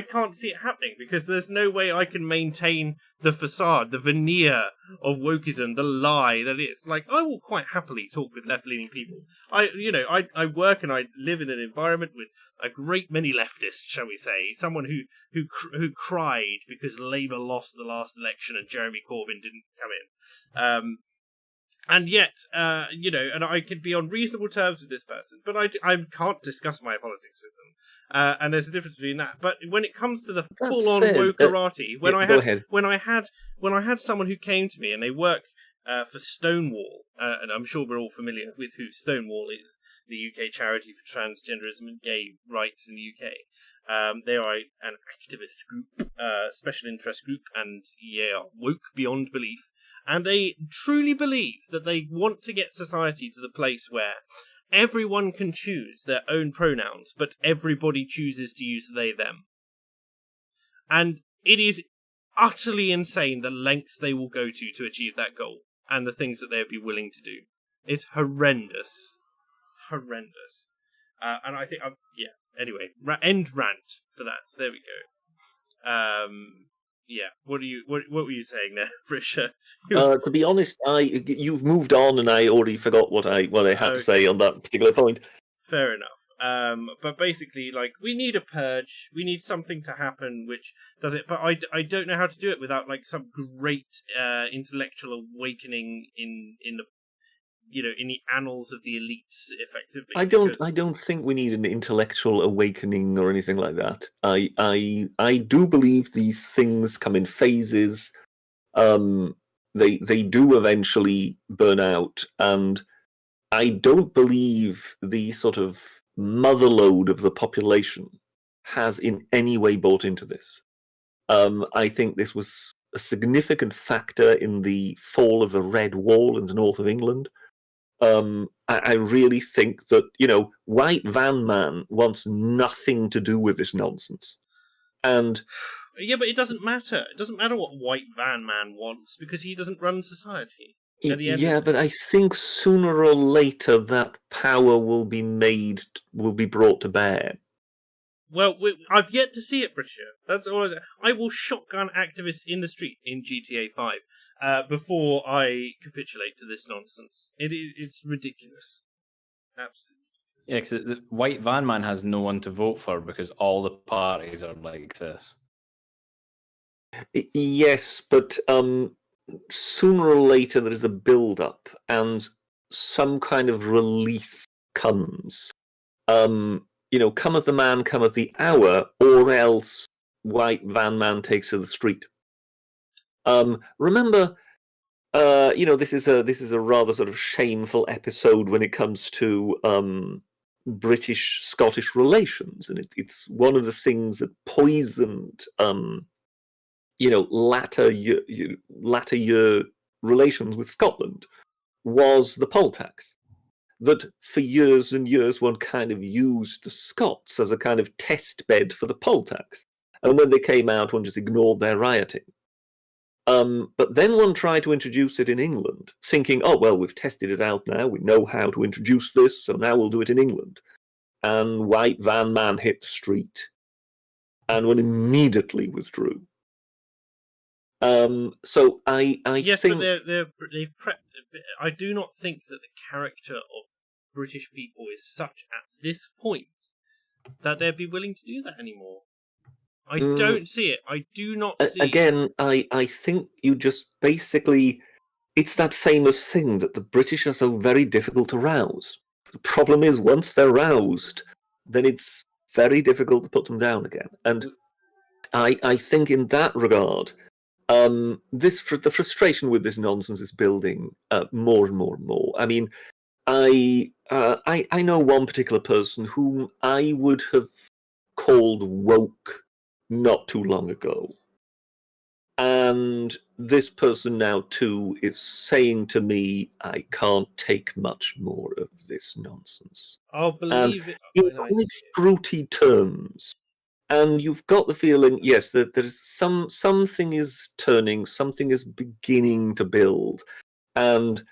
Speaker 1: can't see it happening because there's no way I can maintain the facade, the veneer of wokeism, the lie that it's like. I will quite happily talk with left-leaning people. I work and I live in an environment with a great many leftists, shall we say. Someone who cried because Labour lost the last election and Jeremy Corbyn didn't come in. And yet, and I could be on reasonable terms with this person, but I can't discuss my politics with them. And there's a difference between that. But when it comes to the full-on wokerati, when I had someone who came to me and they work for Stonewall, and I'm sure we're all familiar with who Stonewall is, the UK charity for transgenderism and gay rights in the UK. They are an activist group, special interest group, and woke beyond belief. And they truly believe that they want to get society to the place where everyone can choose their own pronouns, but everybody chooses to use they, them. And it is utterly insane the lengths they will go to achieve that goal and the things that they would be willing to do. It's horrendous. Horrendous. And I think, anyway, end rant for that. There we go. Yeah, what were you saying there, Brisha?
Speaker 2: To be honest, you've moved on, and I already forgot what I had to say on that particular point.
Speaker 1: Fair enough. But basically, like, we need a purge. We need something to happen which does it. But I don't know how to do it without like some great intellectual awakening in the in the annals of the elites, effectively.
Speaker 2: I don't think we need an intellectual awakening or anything like that. I do believe these things come in phases. They do eventually burn out, and I don't believe the sort of motherlode of the population has in any way bought into this. I think this was a significant factor in the fall of the Red Wall in the north of England. I really think that, white van man wants nothing to do with this nonsense. And
Speaker 1: yeah, but it doesn't matter. It doesn't matter what white van man wants because he doesn't run society.
Speaker 2: Yeah, but I think sooner or later that power will be brought to bear.
Speaker 1: Well, I've yet to see it, Britisher. That's all. I will shotgun activists in the street in GTA 5 before I capitulate to this nonsense. It's ridiculous. Absolutely.
Speaker 3: Yeah, because the white van man has no one to vote for because all the parties are like this.
Speaker 2: Yes, but sooner or later there is a build-up and some kind of release comes. Cometh the man, cometh the hour, or else white van man takes to the street. Remember, this is a rather sort of shameful episode when it comes to British-Scottish relations, and it's one of the things that poisoned latter year relations with Scotland was the poll tax. That for years and years one kind of used the Scots as a kind of test bed for the poll tax. And when they came out, one just ignored their rioting. But then one tried to introduce it in England, thinking, oh, well, we've tested it out now, we know how to introduce this, so now we'll do it in England. And white van man hit the street, and one immediately withdrew. So I
Speaker 1: yes,
Speaker 2: think...
Speaker 1: but they've I do not think that the character of British people is such at this point that they'd be willing to do that anymore. I don't see it. I do not see
Speaker 2: Again, I think you just basically... It's that famous thing that the British are so very difficult to rouse. The problem is, once they're roused, then it's very difficult to put them down again. And I think in that regard... the frustration with this nonsense is building more and more and more. I mean, I know one particular person whom I would have called woke not too long ago, and this person now too is saying to me, "I can't take much more of this nonsense."
Speaker 1: I'll believe
Speaker 2: and
Speaker 1: it
Speaker 2: in
Speaker 1: when I
Speaker 2: quite
Speaker 1: see it.
Speaker 2: fruity terms. And you've got the feeling, yes, that there is something is turning, something is beginning to build. And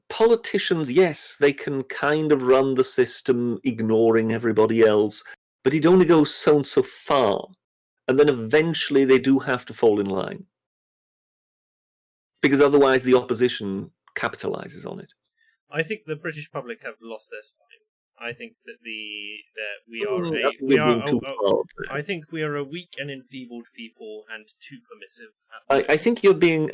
Speaker 2: politicians, yes, they can kind of run the system ignoring everybody else, but it only goes so far. And then eventually they do have to fall in line. Because otherwise the opposition capitalizes on it.
Speaker 1: I think the British public have lost their spine. I think that I think we are a weak and enfeebled people and too permissive.
Speaker 2: I think you're being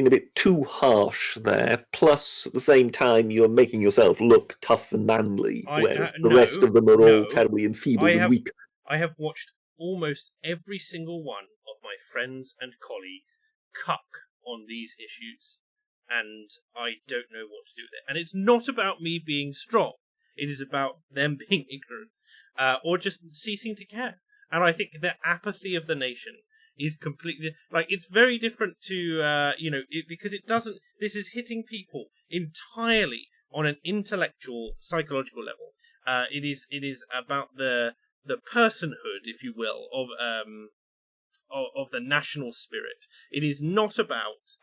Speaker 2: a bit too harsh there. Plus, at the same time, you're making yourself look tough and manly, whereas the rest of them are all terribly enfeebled and weak.
Speaker 1: I have watched almost every single one of my friends and colleagues cuck on these issues, and I don't know what to do with it. And it's not about me being strong. It is about them being ignorant or just ceasing to care. And I think the apathy of the nation is completely... it's very different to, because it doesn't... This is hitting people entirely on an intellectual, psychological level. It is about the personhood, if you will, of the national spirit. It is not about...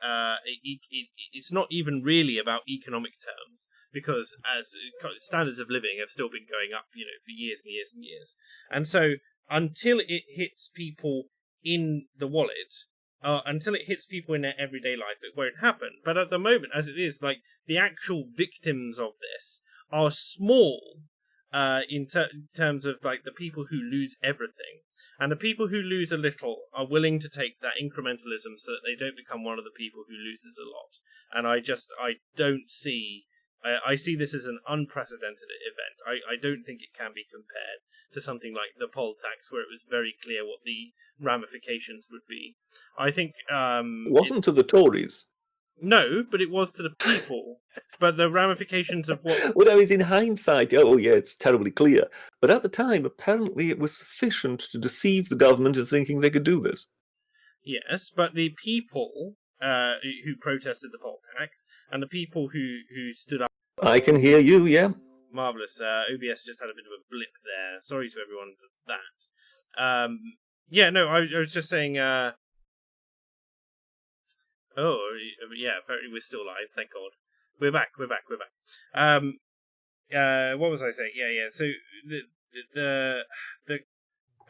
Speaker 1: it's not even really about economic terms. Because as standards of living have still been going up, for years and years and years. And so until it hits people in the wallet, until it hits people in their everyday life, it won't happen. But at the moment, as it is, the actual victims of this are small in terms of the people who lose everything. And the people who lose a little are willing to take that incrementalism so that they don't become one of the people who loses a lot. And I don't see... I see this as an unprecedented event. I don't think it can be compared to something like the poll tax, where it was very clear what the ramifications would be. I think
Speaker 2: it wasn't to the Tories.
Speaker 1: No, but it was to the people. But the ramifications of what...
Speaker 2: Well, I mean, in hindsight, oh yeah, it's terribly clear. But at the time, apparently it was sufficient to deceive the government into thinking they could do this.
Speaker 1: Yes, but the people who protested the poll tax, and the people who stood up.
Speaker 2: I can hear you, yeah.
Speaker 1: Marvellous. OBS just had a bit of a blip there. Sorry to everyone for that. Yeah, no, I was just saying... Oh, yeah, apparently we're still live, thank God. We're back. What was I saying? Yeah, so the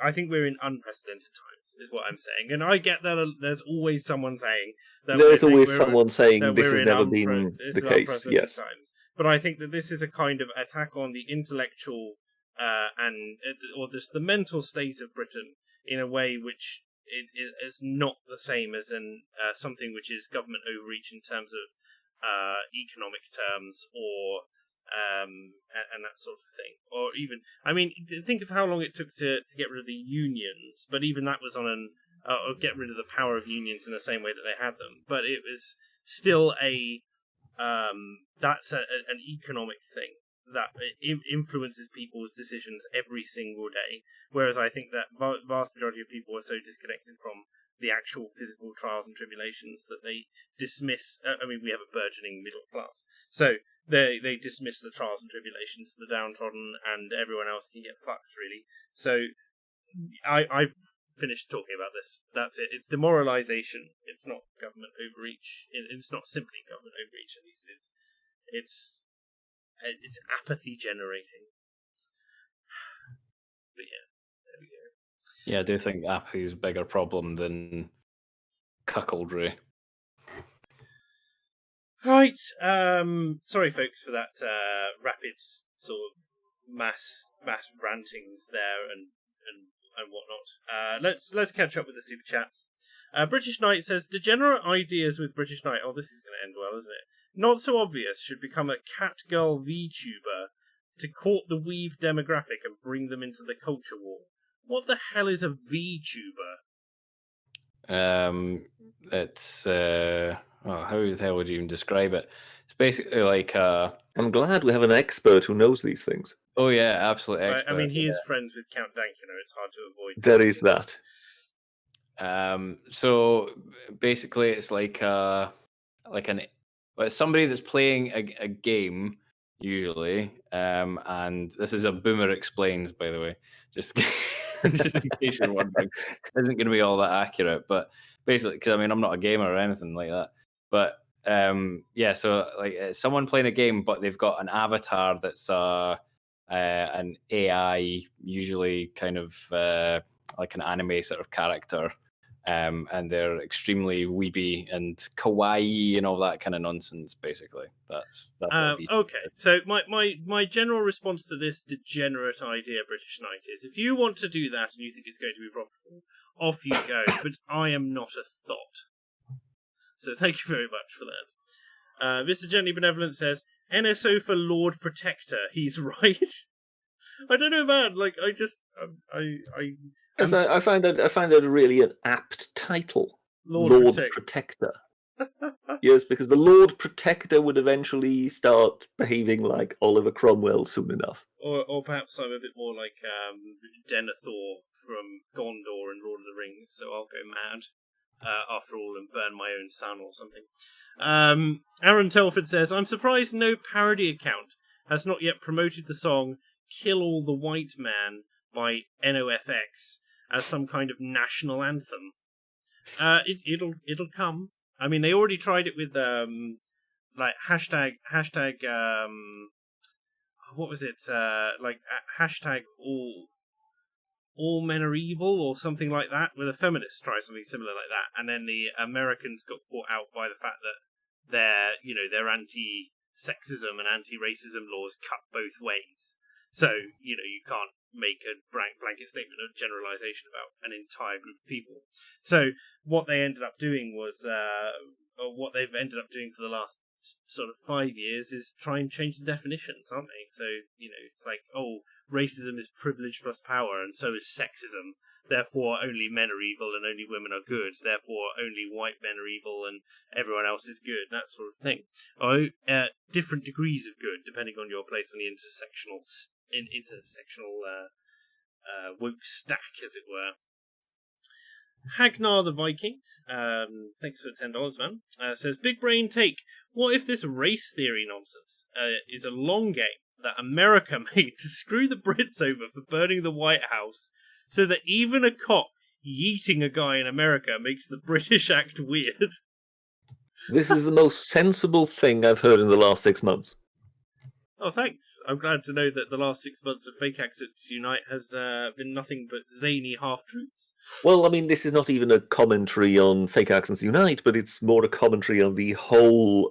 Speaker 1: I think we're in unprecedented times, is what I'm saying. And I get that there's always someone saying...
Speaker 2: There's always someone saying this has never been the case, yes.
Speaker 1: Times. But I think that this is a kind of attack on the intellectual or just the mental state of Britain in a way which is not the same as in something which is government overreach in terms of economic terms or and that sort of thing. Or even, I mean, think of how long it took to get rid of the unions, but even that was on or get rid of the power of unions in the same way that they had them. But it was still that's an economic thing that influences people's decisions every single day. Whereas I think that vast majority of people are so disconnected from the actual physical trials and tribulations that they dismiss. I mean, we have a burgeoning middle class, so they dismiss the trials and tribulations, the downtrodden, and everyone else can get fucked, really. So I've finished talking about this. That's it. It's demoralization. It's not government overreach. It's not simply government overreach. At least it's apathy generating. But yeah, there we go.
Speaker 3: Yeah, I do think apathy is a bigger problem than cuckoldry.
Speaker 1: Right. Sorry, folks, for that rapid sort of mass rantings there and whatnot. Let's catch up with the super chats. British Knight says, degenerate ideas with British Knight. Oh, this is going to end well, isn't it? Not so obvious should become a catgirl VTuber to court the weeb demographic and bring them into the culture war. What the hell is a VTuber?
Speaker 3: It's how the hell would you even describe it? It's basically like
Speaker 2: I'm glad we have an expert who knows these things.
Speaker 3: Oh yeah, absolute expert.
Speaker 1: I mean, he is friends with Count Dankula. It's hard to avoid.
Speaker 2: There is that.
Speaker 3: So basically, it's like it's somebody that's playing a game usually, and this is a Boomer Explains, by the way, just in case you're wondering. It isn't going to be all that accurate, but basically, because I mean, I'm not a gamer or anything like that, but yeah, so like it's someone playing a game, but they've got an avatar that's an AI, usually kind of like an anime sort of character. And they're extremely weeby and kawaii and all that kind of nonsense. Basically, that's
Speaker 1: okay. So my general response to this degenerate idea, British Knight, is if you want to do that and you think it's going to be profitable, off you go. But I am not a thought. So thank you very much for that. Mr. Gently Benevolent says NSO for Lord Protector. He's right. I don't know, man. Like I just I
Speaker 2: find that really an apt title, Lord Protector. Yes, because the Lord Protector would eventually start behaving like Oliver Cromwell soon enough.
Speaker 1: Or perhaps I'm a bit more like Denethor from Gondor in Lord of the Rings, so I'll go mad after all and burn my own son or something. Aaron Telford says, I'm surprised no parody account has not yet promoted the song Kill All the White Man by NOFX as some kind of national anthem. It'll come. I mean, they already tried it with like hashtag what was it? Like hashtag all men are evil or something like that. Where the feminists tried something similar like that, and then the Americans got caught out by the fact that their anti-sexism and anti-racism laws cut both ways. So you can't make a blanket statement of generalization about an entire group of people. So what they ended up doing was, or what they've ended up doing for the last sort of 5 years is try and change the definitions, aren't they? So, it's like, racism is privilege plus power, and so is sexism. Therefore, only men are evil and only women are good. Therefore, only white men are evil and everyone else is good. That sort of thing. Different degrees of good, depending on your place on the intersectional woke stack, as it were. Hagnar the Viking, thanks for $10, man, says, Big Brain Take, what if this race theory nonsense is a long game that America made to screw the Brits over for burning the White House, so that even a cop yeeting a guy in America makes the British act weird?
Speaker 2: This is the most sensible thing I've heard in the last 6 months.
Speaker 1: Oh, thanks. I'm glad to know that the last 6 months of Fake Accents Unite has been nothing but zany half-truths.
Speaker 2: Well, I mean, this is not even a commentary on Fake Accents Unite, but it's more a commentary on the whole,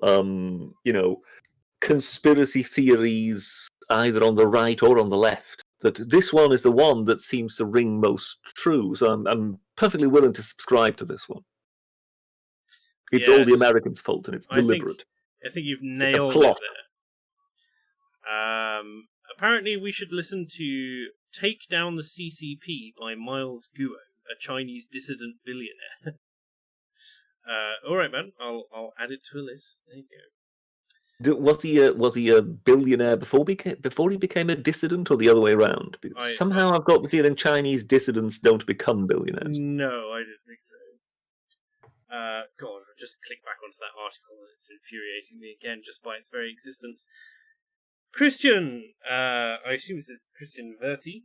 Speaker 2: conspiracy theories, either on the right or on the left. That this one is the one that seems to ring most true, so I'm perfectly willing to subscribe to this one. It's all the Americans' fault, and it's deliberate.
Speaker 1: I think you've nailed it there. Apparently, we should listen to Take Down the CCP by Miles Guo, a Chinese dissident billionaire. Alright, man, I'll add it to a list. There you go.
Speaker 2: Was he a billionaire before he became a dissident, or the other way around? Because somehow I've got the feeling Chinese dissidents don't become billionaires.
Speaker 1: No, I didn't think so. God, I just clicked back onto that article and it's infuriating me again just by its very existence. Christian, I assume this is Christian Verti,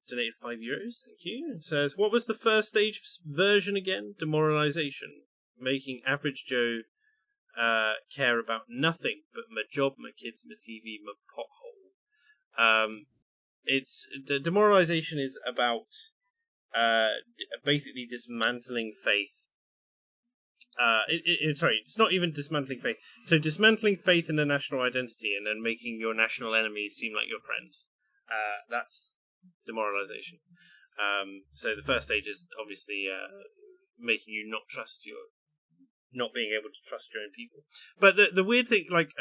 Speaker 1: donated €5. Thank you. It says, what was the first stage of version again? Demoralization. Making average Joe care about nothing but my job, my kids, my TV, my pothole. It's the demoralization is about basically dismantling faith. It's not even dismantling faith. So dismantling faith in a national identity and then making your national enemies seem like your friends. That's demoralization. So the first stage is obviously making you not being able to trust your own people. But the weird thing, like,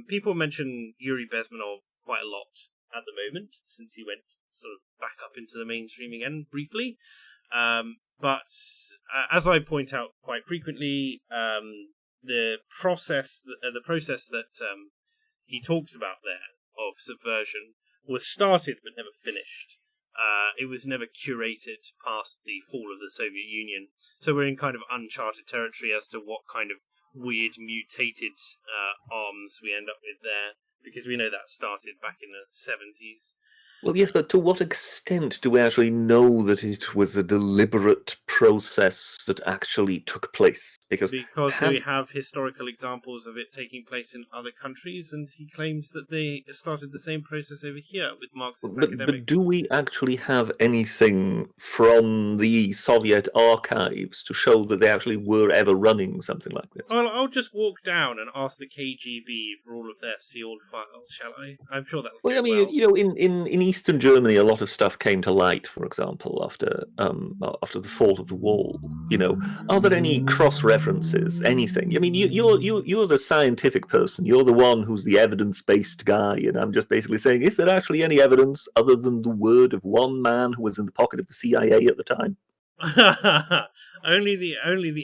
Speaker 1: people mention Yuri Bezmenov quite a lot at the moment, since he went sort of back up into the mainstream again briefly. But as I point out quite frequently, the process that he talks about there of subversion was started but never finished. It was never curated past the fall of the Soviet Union. So we're in kind of uncharted territory as to what kind of weird mutated arms we end up with there, because we know that started back in the 70s.
Speaker 2: Well, yes, but to what extent do we actually know that it was a deliberate process that actually took place? Because
Speaker 1: we have historical examples of it taking place in other countries, and he claims that they started the same process over here with Marxist academics.
Speaker 2: But do we actually have anything from the Soviet archives to show that they actually were ever running something like this?
Speaker 1: Well, I'll just walk down and ask the KGB for all of their sealed files, shall I? I'm sure that'll go well.
Speaker 2: You know, in Eastern Germany, a lot of stuff came to light. For example, after the fall of the wall, you know, are there any cross references? Anything? I mean, you're the scientific person. You're the one who's the evidence-based guy, and I'm just basically saying, is there actually any evidence other than the word of one man who was in the pocket of the CIA at the time?
Speaker 1: only the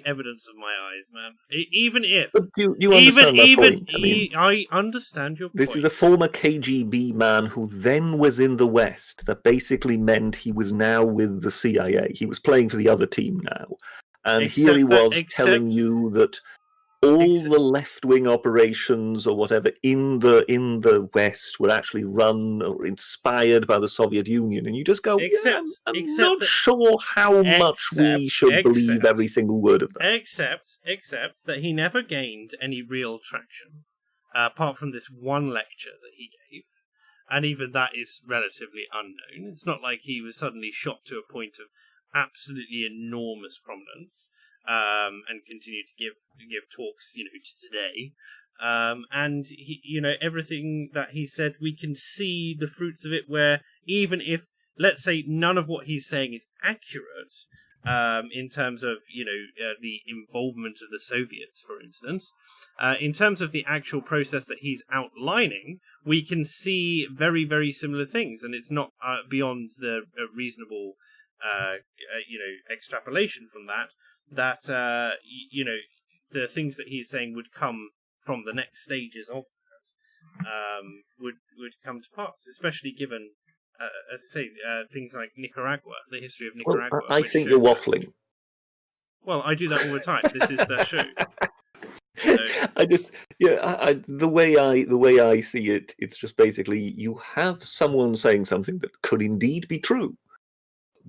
Speaker 1: evidence of my eyes, man. Even if
Speaker 2: you understand my point? I mean,
Speaker 1: I understand your point.
Speaker 2: This is a former KGB man who then was in the West. That basically meant he was now with the CIA. He was playing for the other team now, and here he was telling you that all the left-wing operations or whatever in the West were actually run or inspired by the Soviet Union, and you just go, I'm not sure how much we should believe every single word of that.
Speaker 1: Except that he never gained any real traction, apart from this one lecture that he gave, and even that is relatively unknown. It's not like he was suddenly shot to a point of absolutely enormous prominence. And continue to give talks, you know, to today. And he, you know, everything that he said, we can see the fruits of it. Where even if, let's say, none of what he's saying is accurate, in terms of, you know, the involvement of the Soviets, for instance, in terms of the actual process that he's outlining, we can see very, very similar things, and it's not beyond the reasonable, you know, extrapolation from that. That you know, the things that he's saying would come from the next stages of that, would come to pass, especially given, as I say, things like Nicaragua, the history of Nicaragua.
Speaker 2: Well, I think you're waffling.
Speaker 1: Well, I do that all the time. This is their show. So,
Speaker 2: the way I see it, it's just basically you have someone saying something that could indeed be true,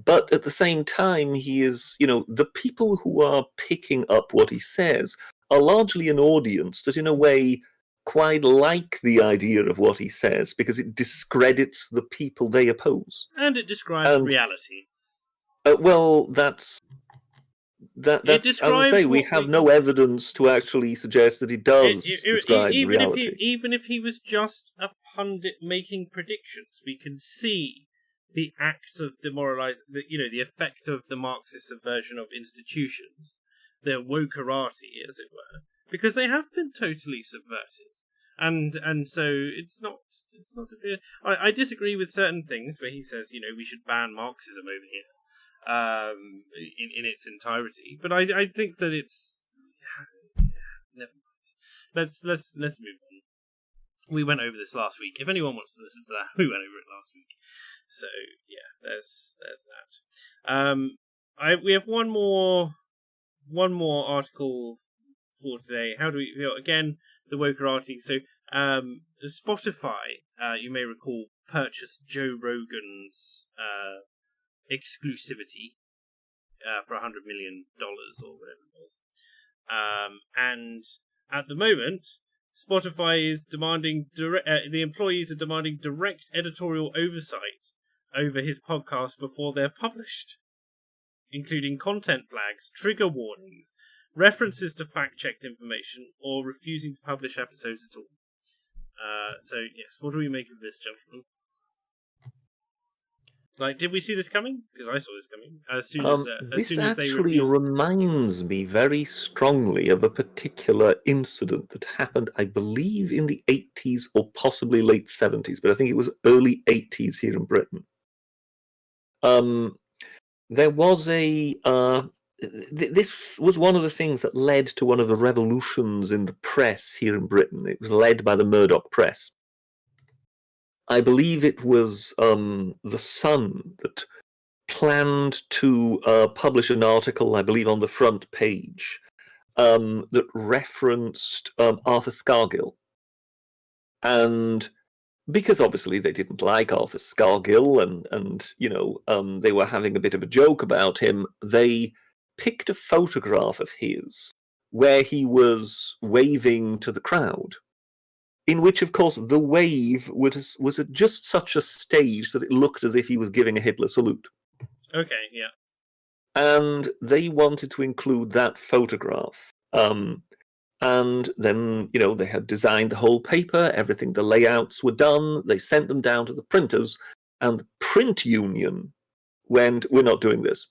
Speaker 2: but at the same time, he is, the people who are picking up what he says are largely an audience that, in a way, quite like the idea of what he says because it discredits the people they oppose.
Speaker 1: And it describes reality.
Speaker 2: Well, that's as I say, we have no evidence to actually suggest that it does describe reality.
Speaker 1: Even if he was just a pundit making predictions, we can see the act of the effect of the Marxist subversion of institutions, the wokerati, as it were, because they have been totally subverted. And so it's not. I disagree with certain things where he says, we should ban Marxism over here. In its entirety, but I think that it's never mind. Let's move on. We went over this last week. If anyone wants to listen to that, we went over it last week. So yeah, there's that. We have one more article for today. How do we feel? Again, the wokerati. So Spotify, you may recall, purchased Joe Rogan's exclusivity for $100 million or whatever it was, and at the moment, Spotify is demanding the employees are demanding direct editorial oversight over his podcast before they're published, including content flags, trigger warnings, references to fact-checked information, or refusing to publish episodes at all. So yes, what do we make of this, gentlemen? Did we see this coming? Because I saw this coming. As soon as they
Speaker 2: actually reminds me very strongly of a particular incident that happened, I believe, in the 80s or possibly late 70s, but I think it was early 80s here in Britain. There was this was one of the things that led to one of the revolutions in the press here in Britain. It was led by the Murdoch press. I believe it was The Sun that planned to publish an article, I believe, on the front page that referenced Arthur Scargill. And because obviously they didn't like Arthur Scargill and they were having a bit of a joke about him, they picked a photograph of his where he was waving to the crowd, in which, of course, the wave was at just such a stage that it looked as if he was giving a Hitler salute.
Speaker 1: Okay, yeah.
Speaker 2: And they wanted to include that photograph. And then, they had designed the whole paper, everything, the layouts were done, they sent them down to the printers, and the print union went, "We're not doing this.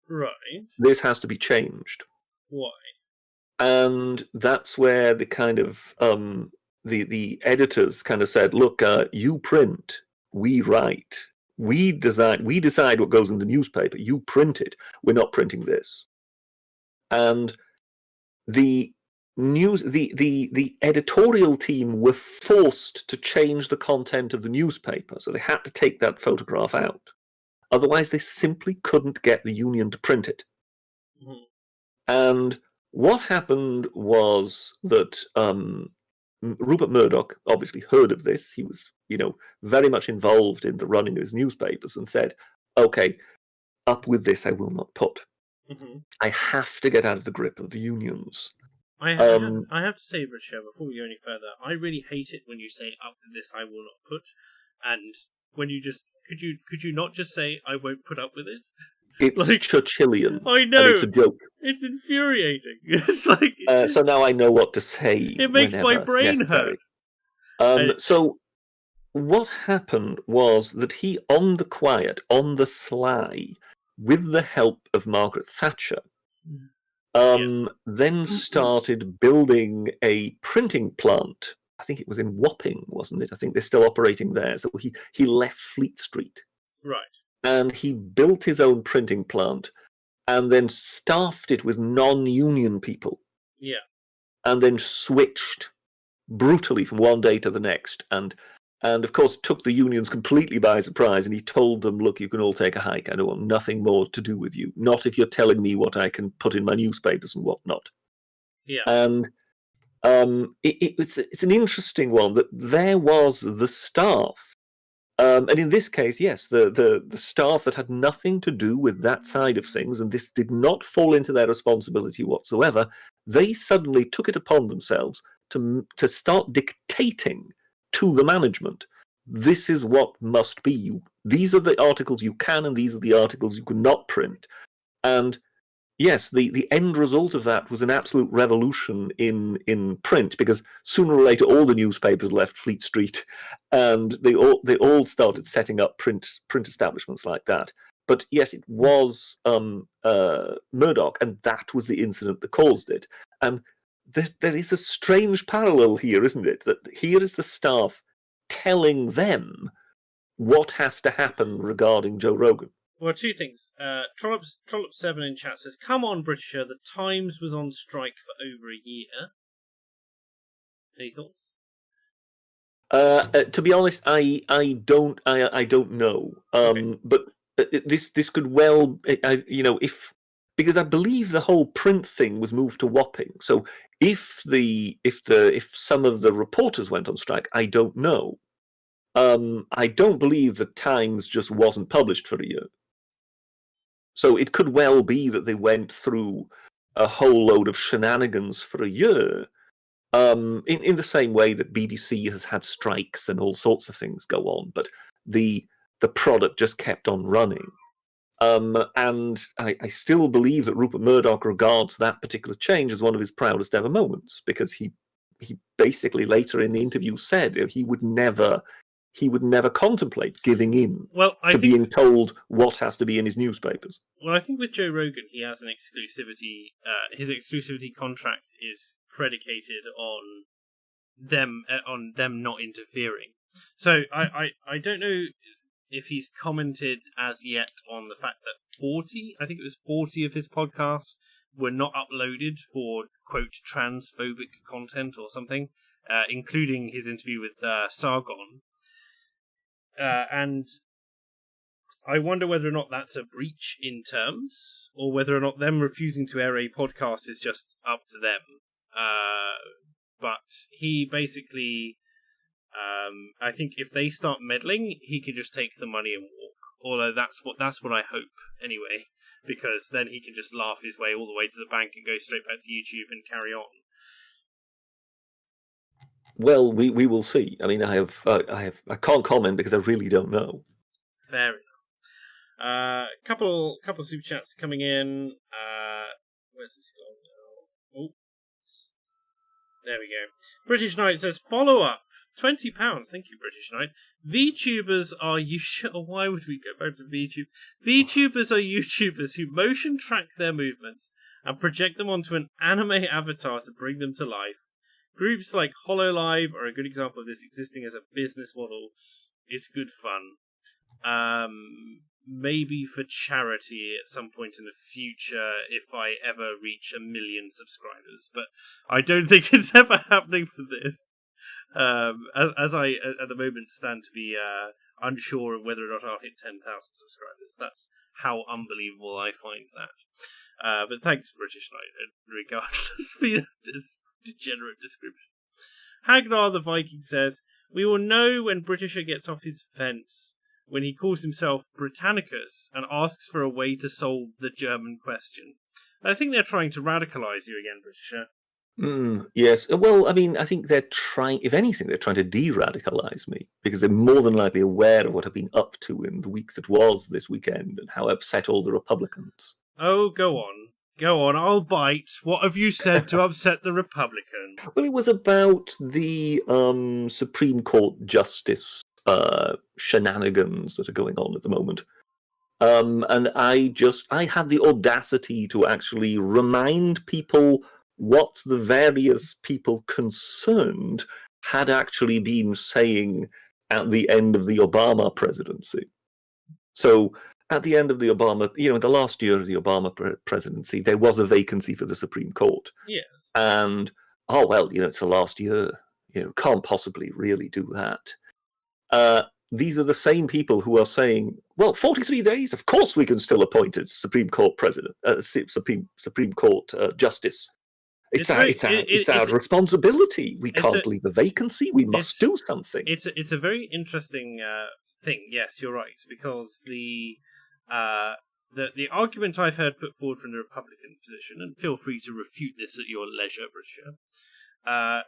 Speaker 1: Right.
Speaker 2: This has to be changed."
Speaker 1: Why?
Speaker 2: And that's where the kind of... The editors kind of said, "Look, you print, we write, we decide what goes in the newspaper. You print it. We're not printing this." And the editorial team were forced to change the content of the newspaper, so they had to take that photograph out. Otherwise, they simply couldn't get the union to print it. Mm-hmm. And what happened was that Rupert Murdoch obviously heard of this. He was, very much involved in the running of his newspapers and said, "Okay, up with this I will not put. Mm-hmm. I have to get out of the grip of the unions."
Speaker 1: I have to say, Richard, before we go any further, I really hate it when you say "up with this I will not put," and when you just could you not just say "I won't put up with it"?
Speaker 2: It's Churchillian.
Speaker 1: I know.
Speaker 2: And it's a joke.
Speaker 1: It's infuriating. It's like...
Speaker 2: so now I know what to say.
Speaker 1: It makes my brain
Speaker 2: necessary.
Speaker 1: hurt.
Speaker 2: So what happened was that he, on the quiet, on the sly, with the help of Margaret Thatcher, then started building a printing plant. I think it was in Wapping, wasn't it? I think they're still operating there. So he left Fleet Street.
Speaker 1: Right.
Speaker 2: And he built his own printing plant and then staffed it with non-union people.
Speaker 1: Yeah.
Speaker 2: And then switched brutally from one day to the next. And And of course, took the unions completely by surprise. And he told them, "Look, you can all take a hike. I don't want nothing more to do with you. Not if you're telling me what I can put in my newspapers and whatnot."
Speaker 1: Yeah.
Speaker 2: And it's an interesting one that there was the staff, and in this case, yes, the staff that had nothing to do with that side of things, and this did not fall into their responsibility whatsoever. They suddenly took it upon themselves to start dictating to the management. This is what must be. These are the articles you can, and these are the articles you cannot print. And yes, the end result of that was an absolute revolution in print, because sooner or later all the newspapers left Fleet Street, and they all started setting up print establishments like that. But yes, it was Murdoch, and that was the incident that caused it. And there is a strange parallel here, isn't it? That here is the staff telling them what has to happen regarding Joe Rogan.
Speaker 1: Well, two things. Trollop7 in chat says, "Come on, Britisher, the Times was on strike for over a year." Any thoughts?
Speaker 2: To be honest, I don't know.
Speaker 1: Okay.
Speaker 2: But this could well, because I believe the whole print thing was moved to Wapping. So if some of the reporters went on strike, I don't know. I don't believe the Times just wasn't published for a year. So it could well be that they went through a whole load of shenanigans for a year, in the same way that BBC has had strikes and all sorts of things go on, but the product just kept on running. And I still believe that Rupert Murdoch regards that particular change as one of his proudest ever moments, because he basically later in the interview said he would never contemplate giving in being told what has to be in his newspapers.
Speaker 1: Well, I think with Joe Rogan, he has an exclusivity. His exclusivity contract is predicated on them not interfering. So I don't know if he's commented as yet on the fact that 40 of his podcasts were not uploaded for, quote, transphobic content or something, including his interview with Sargon. And I wonder whether or not that's a breach in terms, or whether or not them refusing to air a podcast is just up to them. But he basically, I think if they start meddling, he can just take the money and walk. Although that's what I hope anyway, because then he can just laugh his way all the way to the bank and go straight back to YouTube and carry on.
Speaker 2: Well, we will see. I mean, I can't comment because I really don't know.
Speaker 1: Fair enough. Couple super chats coming in. Where's this gone now? Oh, there we go. British Knight says, "Follow up, £20. Thank you, British Knight. VTubers are why would we go back to VTube? VTubers are YouTubers who motion track their movements and project them onto an anime avatar to bring them to life. Groups like HoloLive are a good example of this existing as a business model. It's good fun. Maybe for charity at some point in the future if I ever reach 1 million subscribers. But I don't think it's ever happening for this. As I, at the moment, stand to be unsure of whether or not I'll hit 10,000 subscribers. That's how unbelievable I find that. But thanks, British Knight, regardless for your degenerate description. Hagnar the Viking says, "We will know when Britisher gets off his fence when he calls himself Britannicus and asks for a way to solve the German question." I think they're trying to radicalise you again, Britisher.
Speaker 2: Yes. Well, I mean, I think they're trying, if anything, they're trying to de-radicalise me, because they're more than likely aware of what I've been up to in the week that was this weekend and how I upset all the Republicans.
Speaker 1: Oh, go on. Go on, I'll bite. What have you said to upset the Republicans?
Speaker 2: Well, it was about the Supreme Court justice shenanigans that are going on at the moment. And I had the audacity to actually remind people what the various people concerned had actually been saying at the end of the Obama presidency. So at the end of the Obama, in the last year of the Obama presidency, there was a vacancy for the Supreme Court.
Speaker 1: Yes.
Speaker 2: And, it's the last year, can't possibly really do that. these are the same people who are saying, well, 43 days, of course we can still appoint a Supreme Court president, Supreme Court justice. It's our responsibility. We can't leave a vacancy. We must do something.
Speaker 1: It's a very interesting thing. Yes, you're right, because the argument I've heard put forward from the Republican position, and feel free to refute this at your leisure, Britisher,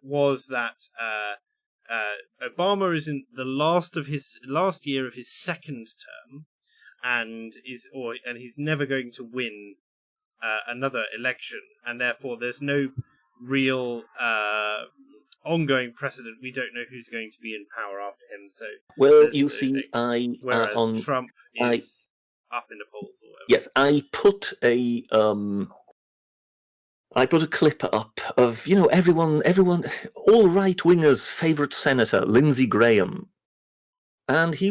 Speaker 1: was that Obama is in the last year of his second term, and he's never going to win another election, and therefore there's no real ongoing precedent. We don't know who's going to be in power after him. So,
Speaker 2: well, you see, whereas
Speaker 1: Trump is up in the polls or whatever.
Speaker 2: Yes, I put a clip up of everyone, all right wingers' favorite senator, Lindsey Graham, and he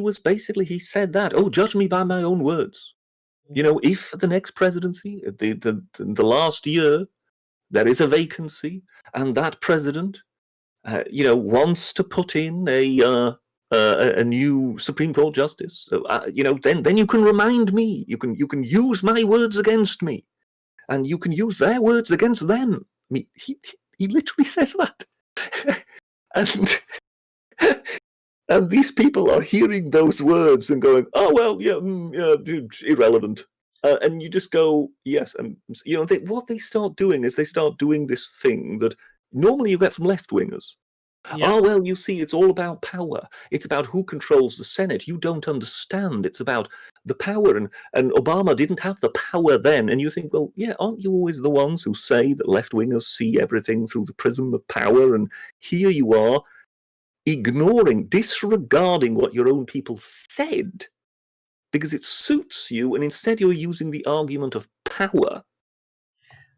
Speaker 2: said that, oh, judge me by my own words. If the next presidency, the last year, there is a vacancy, and that president, wants to put in a new Supreme Court justice, then you can remind me. You can use my words against me, and you can use their words against them. I mean, he literally says that, and these people are hearing those words and going, oh, well, irrelevant. And you just go, yes. And, what they start doing is they start doing this thing that normally you get from left-wingers. Yeah. Oh, well, you see, it's all about power. It's about who controls the Senate. You don't understand. It's about the power. And Obama didn't have the power then. And you think, well, yeah, aren't you always the ones who say that left-wingers see everything through the prism of power? And here you are, disregarding what your own people said because it suits you, and instead you're using the argument of power,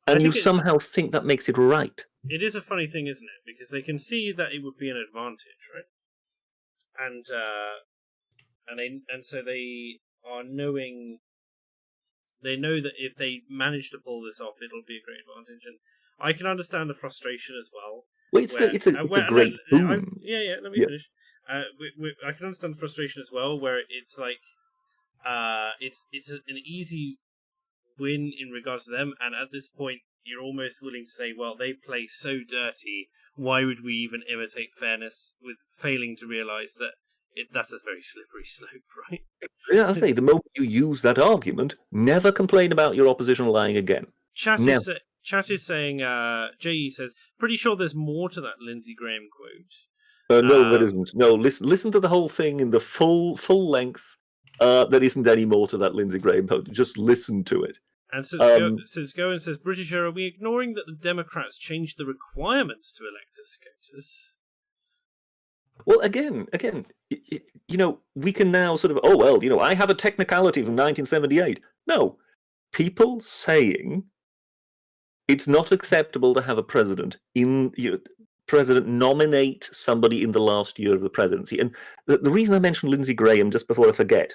Speaker 2: and you somehow think that makes it right.
Speaker 1: It is a funny thing, isn't it? Because they can see that it would be an advantage, right? And so they are knowing. They know that if they manage to pull this off, it'll be a great advantage, and I can understand the frustration as well.
Speaker 2: Well, it's a great boom.
Speaker 1: Let me finish. I can understand the frustration as well, where it's like, it's an easy win in regards to them, and at this point, you're almost willing to say, well, they play so dirty. Why would we even imitate fairness? With failing to realise that that's a very slippery slope, right?
Speaker 2: Yeah, I say the moment you use that argument, never complain about your opposition lying again.
Speaker 1: Chat is saying, J.E. says, pretty sure there's more to that Lindsey Graham quote.
Speaker 2: No, there isn't. No, listen to the whole thing in the full length. There isn't any more to that Lindsey Graham quote. Just listen to it.
Speaker 1: And since Goen says, British, are we ignoring that the Democrats changed the requirements to elect a SCOTUS?
Speaker 2: Well, again, we can now sort of, I have a technicality from 1978. No, people saying it's not acceptable to have a president nominate somebody in the last year of the presidency. And the reason I mentioned Lindsey Graham, just before I forget,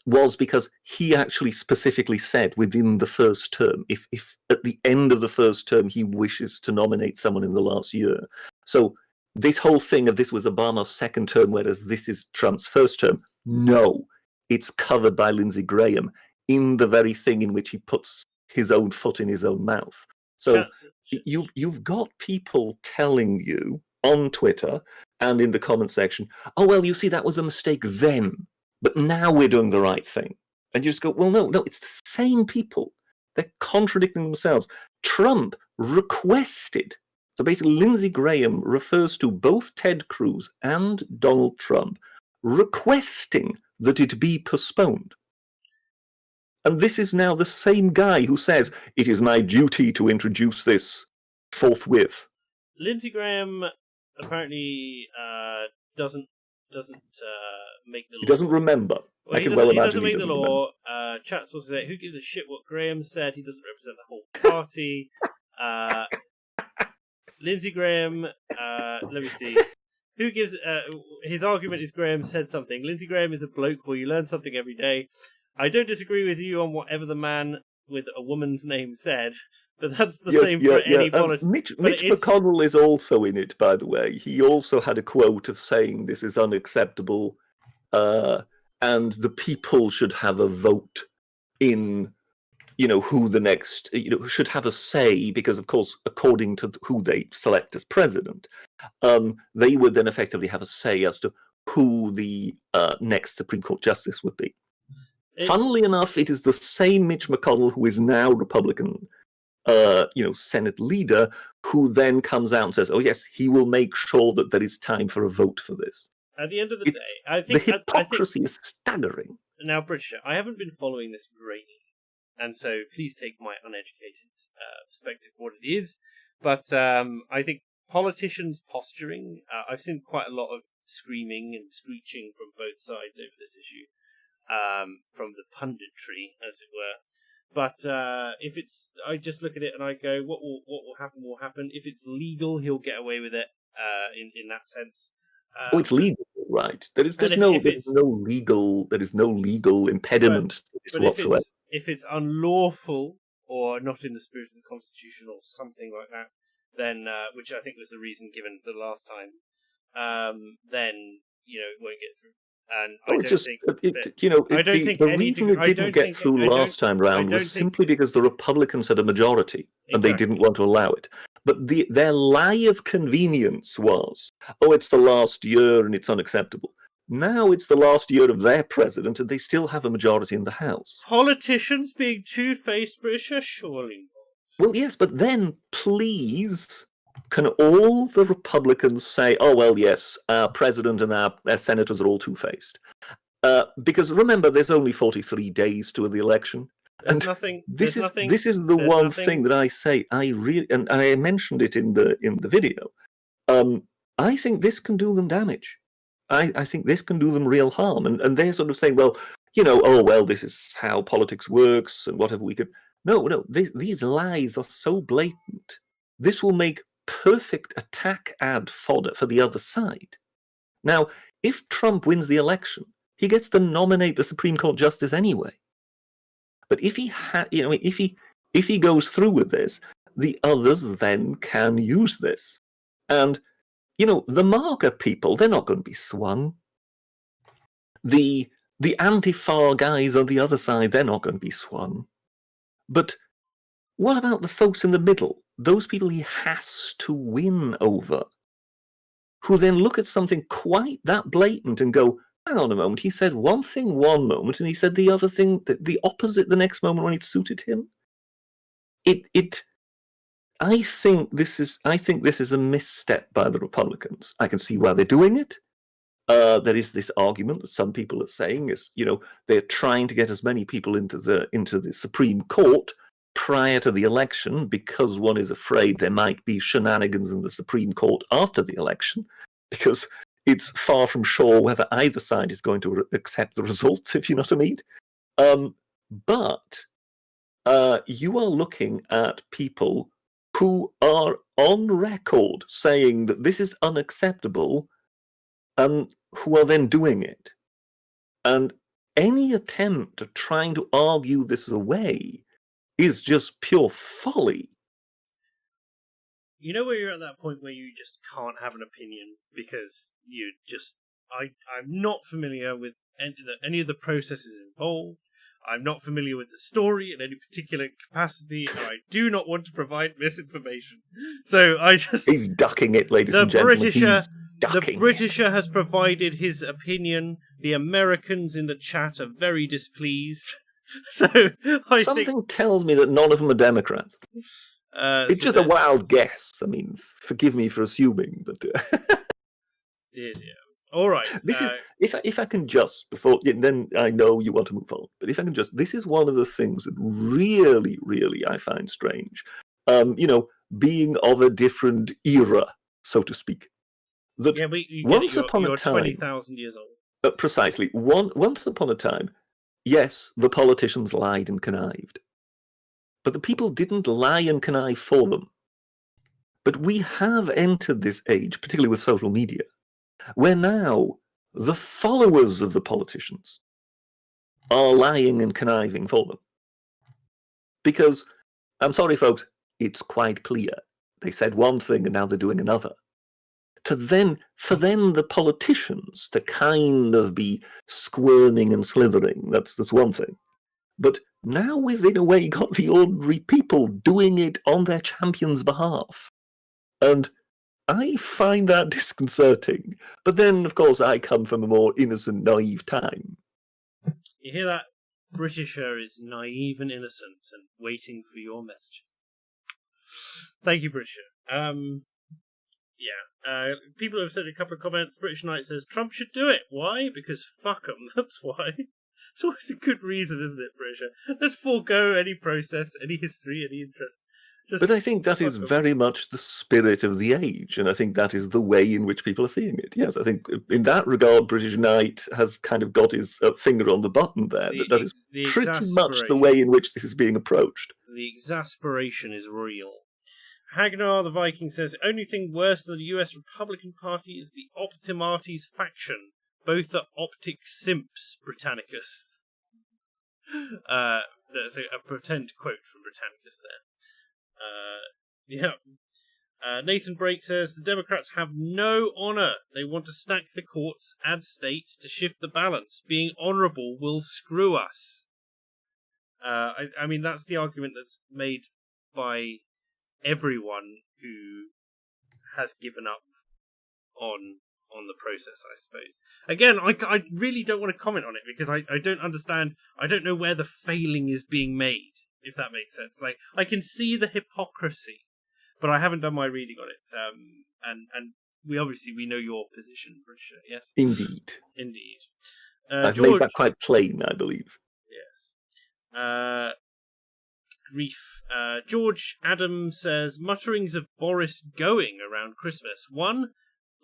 Speaker 2: was because he actually specifically said within the first term, if at the end of the first term he wishes to nominate someone in the last year. So this whole thing of this was Obama's second term, whereas this is Trump's first term, no, it's covered by Lindsey Graham in the very thing in which he puts his own foot in his own mouth. So you've got people telling you on Twitter and in the comment section, oh, well, you see, that was a mistake then, but now we're doing the right thing. And you just go, well, no, it's the same people. They're contradicting themselves. Trump requested. So basically, Lindsey Graham refers to both Ted Cruz and Donald Trump requesting that it be postponed. And this is now the same guy who says, it is my duty to introduce this forthwith.
Speaker 1: Lindsey Graham apparently doesn't make the law.
Speaker 2: He doesn't remember.
Speaker 1: Well, he doesn't make the law. Chat sources say, who gives a shit what Graham said? He doesn't represent the whole party. Lindsey Graham, let me see. Who gives... his argument is Graham said something. Lindsey Graham is a bloke where you learn something every day. I don't disagree with you on whatever the man with a woman's name said, but that's the same for any politician.
Speaker 2: Mitch McConnell is also in it, by the way. He also had a quote of saying this is unacceptable, and the people should have a vote in, who the next, should have a say, because, of course, according to who they select as president, they would then effectively have a say as to who the next Supreme Court justice would be. Funnily enough, it is the same Mitch McConnell who is now Republican, Senate leader, who then comes out and says, "Oh yes, he will make sure that there is time for a vote for this."
Speaker 1: At the end of the day, I think
Speaker 2: the hypocrisy is staggering.
Speaker 1: Now, British, I haven't been following this greatly, and so please take my uneducated perspective for what it is. But I think politicians posturing. I've seen quite a lot of screaming and screeching from both sides over this issue. From the punditry, as it were. But if it's, I just look at it and I go, what will happen will happen. If it's legal, he'll get away with it. In that sense.
Speaker 2: It's legal, right? There is no legal impediment to this whatsoever.
Speaker 1: If it's unlawful or not in the spirit of the Constitution or something like that, then which I think was the reason given for the last time, then it won't get through. And the reason it didn't get through last time round was simply because the Republicans had a majority and they didn't want to allow it. But their lie of convenience was, it's the last year and it's unacceptable. Now it's the last year of their president and they still have a majority in the House. Politicians being two-faced, British, surely.
Speaker 2: Well, yes, but then please, can all the Republicans say, yes, our president and our senators are all two-faced? Because remember, there's only 43 days to the election. This is the one thing that I say. And I mentioned it in the video. I think this can do them damage. I think this can do them real harm. And they're sort of saying, this is how politics works and whatever we could. No, these lies are so blatant. This will make perfect attack ad fodder for the other side. Now, if Trump wins the election, he gets to nominate the Supreme Court justice anyway. But if he goes through with this, the others then can use this. And the MAGA people, they're not going to be swung. The Antifa guys on the other side, they're not going to be swung. But what about the folks in the middle? Those people he has to win over, who then look at something quite that blatant and go, hang on a moment, he said one thing one moment and he said the other thing, the opposite the next moment when it suited him. I think this is a misstep by the Republicans. I can see why they're doing it. There is this argument that some people are saying is, they're trying to get as many people into the Supreme Court prior to the election because one is afraid there might be shenanigans in the Supreme Court after the election, because it's far from sure whether either side is going to accept the results, if you know what I mean. But you are looking at people who are on record saying that this is unacceptable and who are then doing it. And any attempt at trying to argue this away is just pure folly.
Speaker 1: You know where you're at that point where you just can't have an opinion because you just... I'm not familiar with any of the processes involved. I'm not familiar with the story in any particular capacity, and I do not want to provide misinformation. So I just...
Speaker 2: He's ducking it, ladies and gentlemen.
Speaker 1: The Britisher has provided his opinion. The Americans in the chat are very displeased. So
Speaker 2: Something tells me that none of them are Democrats. It's just a wild guess. I mean, forgive me for assuming, but...
Speaker 1: Dear. All right.
Speaker 2: This is if I can just before then I know you want to move on, but if I can just, this is one of the things that really, really I find strange. Being of a different era, so to speak. That once upon a time,
Speaker 1: 20,000 years old.
Speaker 2: Precisely. Once upon a time, yes, the politicians lied and connived, but the people didn't lie and connive for them. But we have entered this age, particularly with social media, where now the followers of the politicians are lying and conniving for them. Because, I'm sorry, folks, it's quite clear. They said one thing and now they're doing another. For then the politicians to kind of be squirming and slithering, that's one thing. But now we've in a way got the ordinary people doing it on their champion's behalf. And I find that disconcerting. But then, of course, I come from a more innocent, naive time.
Speaker 1: You hear that? Britisher is naive and innocent and waiting for your messages. Thank you, Britisher. People have said a couple of comments. British Knight says, Trump should do it. Why? Because fuck 'em. That's why. It's always a good reason, isn't it, Britisher? Let's forego any process, any history, any interest.
Speaker 2: But I think that is very much the spirit of the age, and I think that is the way in which people are seeing it. Yes, I think in that regard, British Knight has kind of got his finger on the button there. That is pretty much the way in which this is being approached.
Speaker 1: The exasperation is real. Hagnar the Viking says, only thing worse than the US Republican Party is the Optimates faction. Both are optic simps, Britannicus. There's a pretend quote from Britannicus there. Nathan Brake says, the Democrats have no honour. They want to stack the courts, add states to shift the balance. Being honourable will screw us. I mean, that's the argument that's made by everyone who has given up on the process, I suppose. Again, I really don't want to comment on it because I don't understand. I don't know where the failing is being made, if that makes sense. Like, I can see the hypocrisy, but I haven't done my reading on it. And we know your position, Britisher. Yes,
Speaker 2: indeed. I've
Speaker 1: George,
Speaker 2: made that quite plain, I believe.
Speaker 1: Yes. Grief. George Adam says, mutterings of Boris going around Christmas. 1,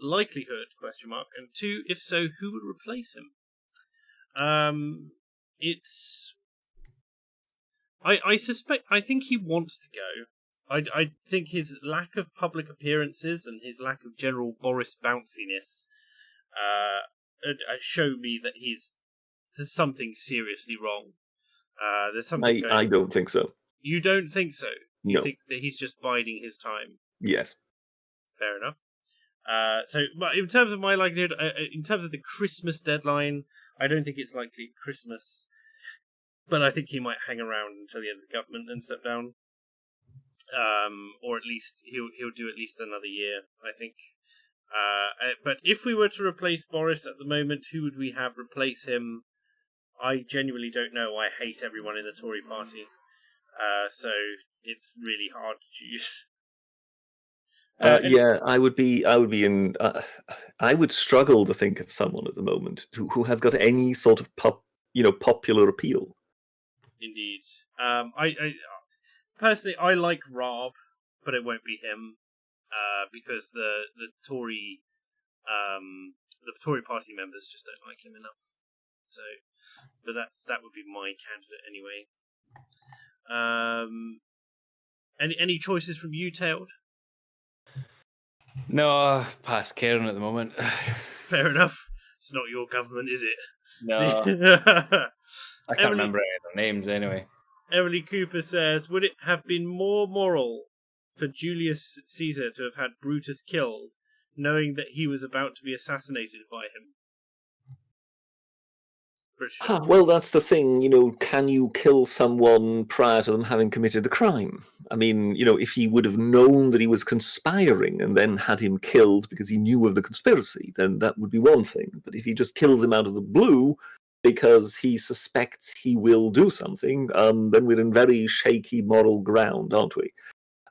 Speaker 1: likelihood, ? And 2, if so, who would replace him? I think he wants to go. I think his lack of public appearances and his lack of general Boris bounciness show me that there's something seriously wrong. There's something.
Speaker 2: I don't think so.
Speaker 1: You don't think so? You
Speaker 2: No.
Speaker 1: think that he's just biding his time?
Speaker 2: Yes.
Speaker 1: Fair enough. But in terms of my likelihood, in terms of the Christmas deadline, I don't think it's likely Christmas. But I think he might hang around until the end of the government and step down. Or at least he'll do at least another year, I think. But if we were to replace Boris at the moment, who would we have replace him? I genuinely don't know. I hate everyone in the Tory party. So it's really hard to choose.
Speaker 2: I would be in. I would struggle to think of someone at the moment who has got any sort of popular appeal.
Speaker 1: Indeed. I personally I like Rob, but it won't be him. Because the Tory party members just don't like him enough. So, but that would be my candidate anyway. Any choices from you, Tailed?
Speaker 3: No, past Karen at the moment.
Speaker 1: Fair enough. It's not your government, is it?
Speaker 3: No. I can't remember any of their names anyway.
Speaker 1: Emily Cooper says, would it have been more moral for Julius Caesar to have had Brutus killed, knowing that he was about to be assassinated by him?
Speaker 2: Well, that's the thing, can you kill someone prior to them having committed the crime? I mean, if he would have known that he was conspiring and then had him killed because he knew of the conspiracy, then that would be one thing. But if he just kills him out of the blue because he suspects he will do something, then we're in very shaky moral ground, aren't we?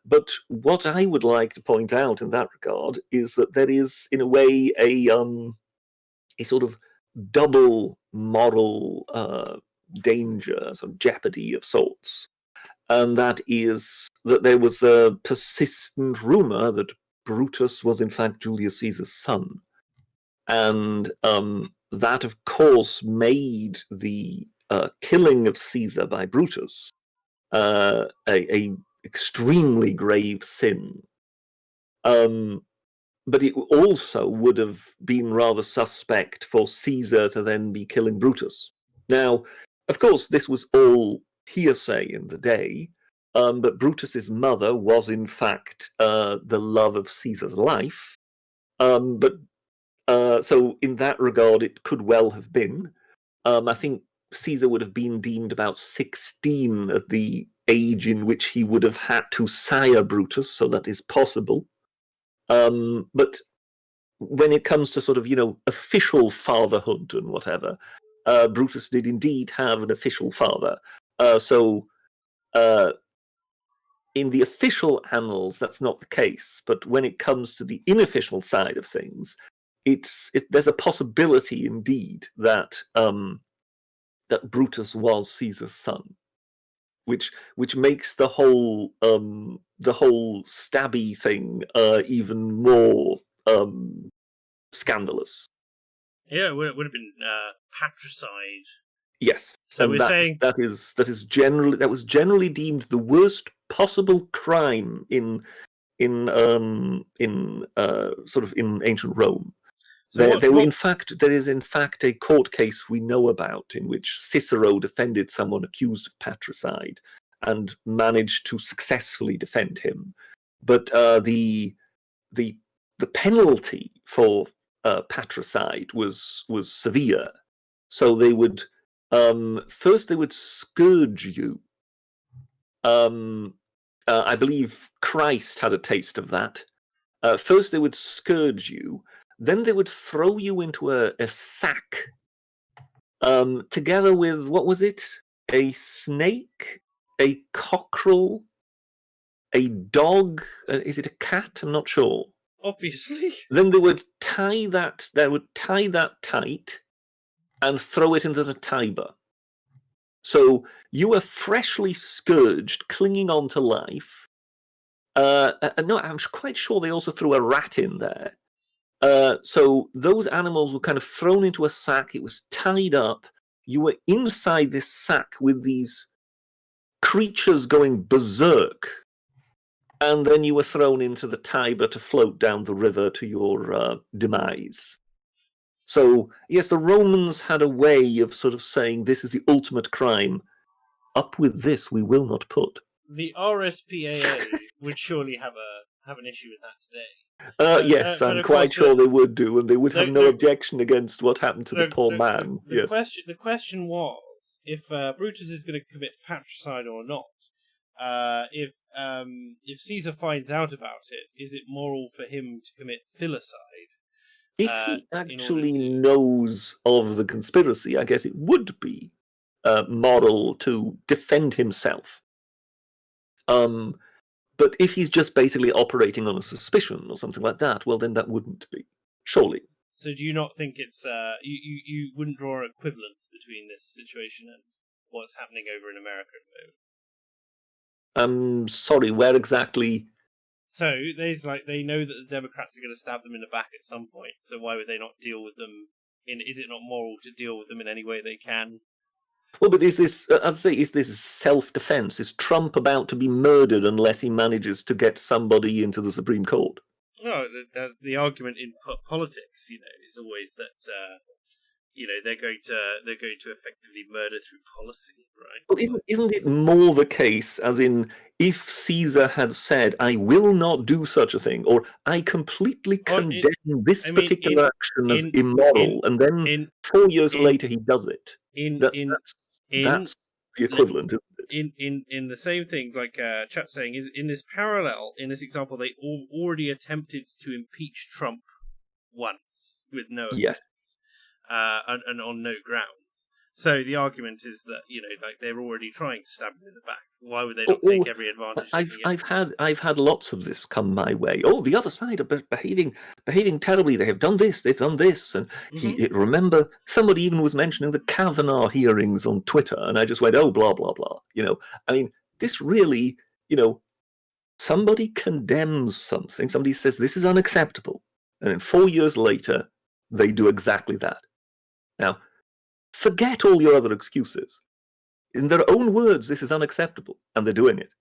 Speaker 2: But what I would like to point out in that regard is that there is, in a way, a sort of double moral danger, some jeopardy of sorts. And that is that there was a persistent rumor that Brutus was in fact Julius Caesar's son. And that, of course, made the killing of Caesar by Brutus a extremely grave sin. But it also would have been rather suspect for Caesar to then be killing Brutus. Now, of course, this was all hearsay in the day, but Brutus's mother was in fact the love of Caesar's life. So in that regard, it could well have been. I think Caesar would have been deemed about 16 at the age in which he would have had to sire Brutus, so that is possible. But when it comes to sort of, official fatherhood and whatever, Brutus did indeed have an official father. In the official annals, that's not the case. But when it comes to the unofficial side of things, there's a possibility indeed that that Brutus was Caesar's son, which makes the whole stabby thing even more scandalous.
Speaker 1: Yeah, it would have been patricide.
Speaker 2: Yes.
Speaker 1: So we're saying
Speaker 2: that was generally deemed the worst possible crime in sort of in ancient Rome. There is in fact a court case we know about in which Cicero defended someone accused of patricide and managed to successfully defend him. But the penalty for patricide was severe. So they would first they would scourge you. I believe Christ had a taste of that. First they would scourge you, then they would throw you into a sack, together with, what was it? A snake, a cockerel, a dog. Is it a cat? I'm not sure.
Speaker 1: Obviously.
Speaker 2: Then they would tie that. They would tie that tight and throw it into the Tiber. So you were freshly scourged, clinging on to life. No, I'm quite sure they also threw a rat in there. So those animals were kind of thrown into a sack. It was tied up. You were inside this sack with these creatures going berserk. And then you were thrown into the Tiber to float down the river to your demise. So, yes, the Romans had a way of sort of saying this is the ultimate crime. Up with this, we will not put.
Speaker 1: The RSPAA would surely have an issue with that today.
Speaker 2: Yes, I'm quite sure they would do, and they would have no objection against what happened to the poor man.
Speaker 1: The question was, if Brutus is going to commit patricide or not, if Caesar finds out about it, is it moral for him to commit filicide?
Speaker 2: If he actually knows of the conspiracy, I guess it would be moral to defend himself. But if he's just basically operating on a suspicion or something like that, well, then that wouldn't be, surely.
Speaker 1: So do you not think it's you wouldn't draw an equivalence between this situation and what's happening over in America at the moment?
Speaker 2: I'm sorry, where exactly?
Speaker 1: So they know that the Democrats are going to stab them in the back at some point. So why would they not deal with them? Is it not moral to deal with them in any way they can?
Speaker 2: Well, but is this, as I say, is this self-defense? Is Trump about to be murdered unless he manages to get somebody into the Supreme Court?
Speaker 1: No, that's the argument in politics. Is always that they're going to effectively murder through policy, right?
Speaker 2: Well, isn't it more the case, as in, if Caesar had said, "I will not do such a thing," or "I completely condemn this particular action as immoral," and then 4 years later he does it, that's the equivalent, isn't it?
Speaker 1: In the same thing, like chat's saying, is in this parallel, in this example, they already attempted to impeach Trump once with no effect.
Speaker 2: Yes.
Speaker 1: And on no grounds. So the argument is that they're already trying to stab him in the back. Why would they not take every advantage?
Speaker 2: I've had lots of this come my way. Oh, the other side are behaving terribly. They have done this. They've done this. And remember, somebody even was mentioning the Kavanaugh hearings on Twitter, and I just went, oh, blah blah blah. I mean, this really, somebody condemns something. Somebody says this is unacceptable, and then 4 years later, they do exactly that. Now, forget all your other excuses. In their own words, this is unacceptable, and they're doing it.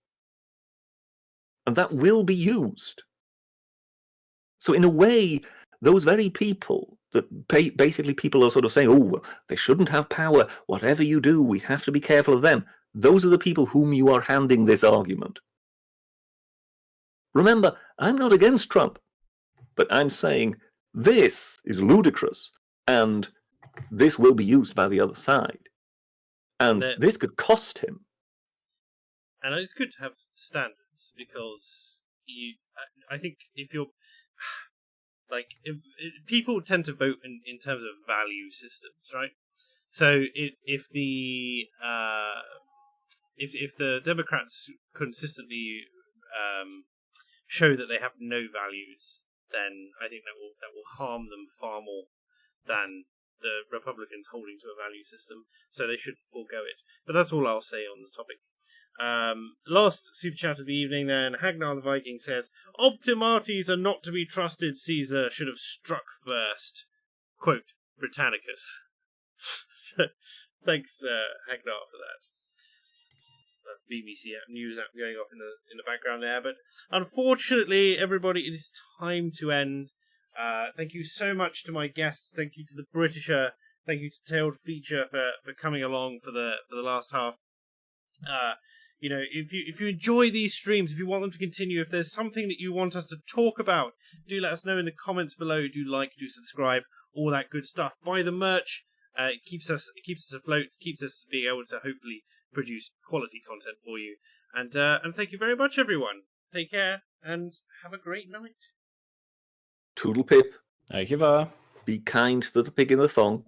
Speaker 2: And that will be used. So in a way, those very people that basically people are sort of saying, oh, well, they shouldn't have power. Whatever you do, we have to be careful of them. those are the people whom you are handing this argument. Remember, I'm not against Trump, but I'm saying this is ludicrous, and this will be used by the other side. And this could cost him.
Speaker 1: And it's good to have standards, because I think if you're people tend to vote in terms of value systems, right? So if the Democrats consistently show that they have no values, then I think that will harm them far more than the Republicans holding to a value system. So they shouldn't forego it. But that's all I'll say on the topic. Last super chat of the evening then. Hagnar the Viking says, Optimates are not to be trusted. Caesar should have struck first. Quote, Britannicus. So, thanks, Hagnar, for that. BBC news app going off in the background there. But unfortunately, everybody, it is time to end. Thank you so much to my guests. Thank you to the Britisher. Thank you to Tailed Feature for coming along for the last half. If you enjoy these streams, if you want them to continue, if there's something that you want us to talk about, do let us know in the comments below. Do like, do subscribe, all that good stuff. Buy the merch. It keeps us afloat, keeps us being able to hopefully produce quality content for you. And thank you very much, everyone. Take care and have a great night.
Speaker 2: Toodle pip.
Speaker 3: Thank you, Va.
Speaker 2: Be kind to the pig in the thong.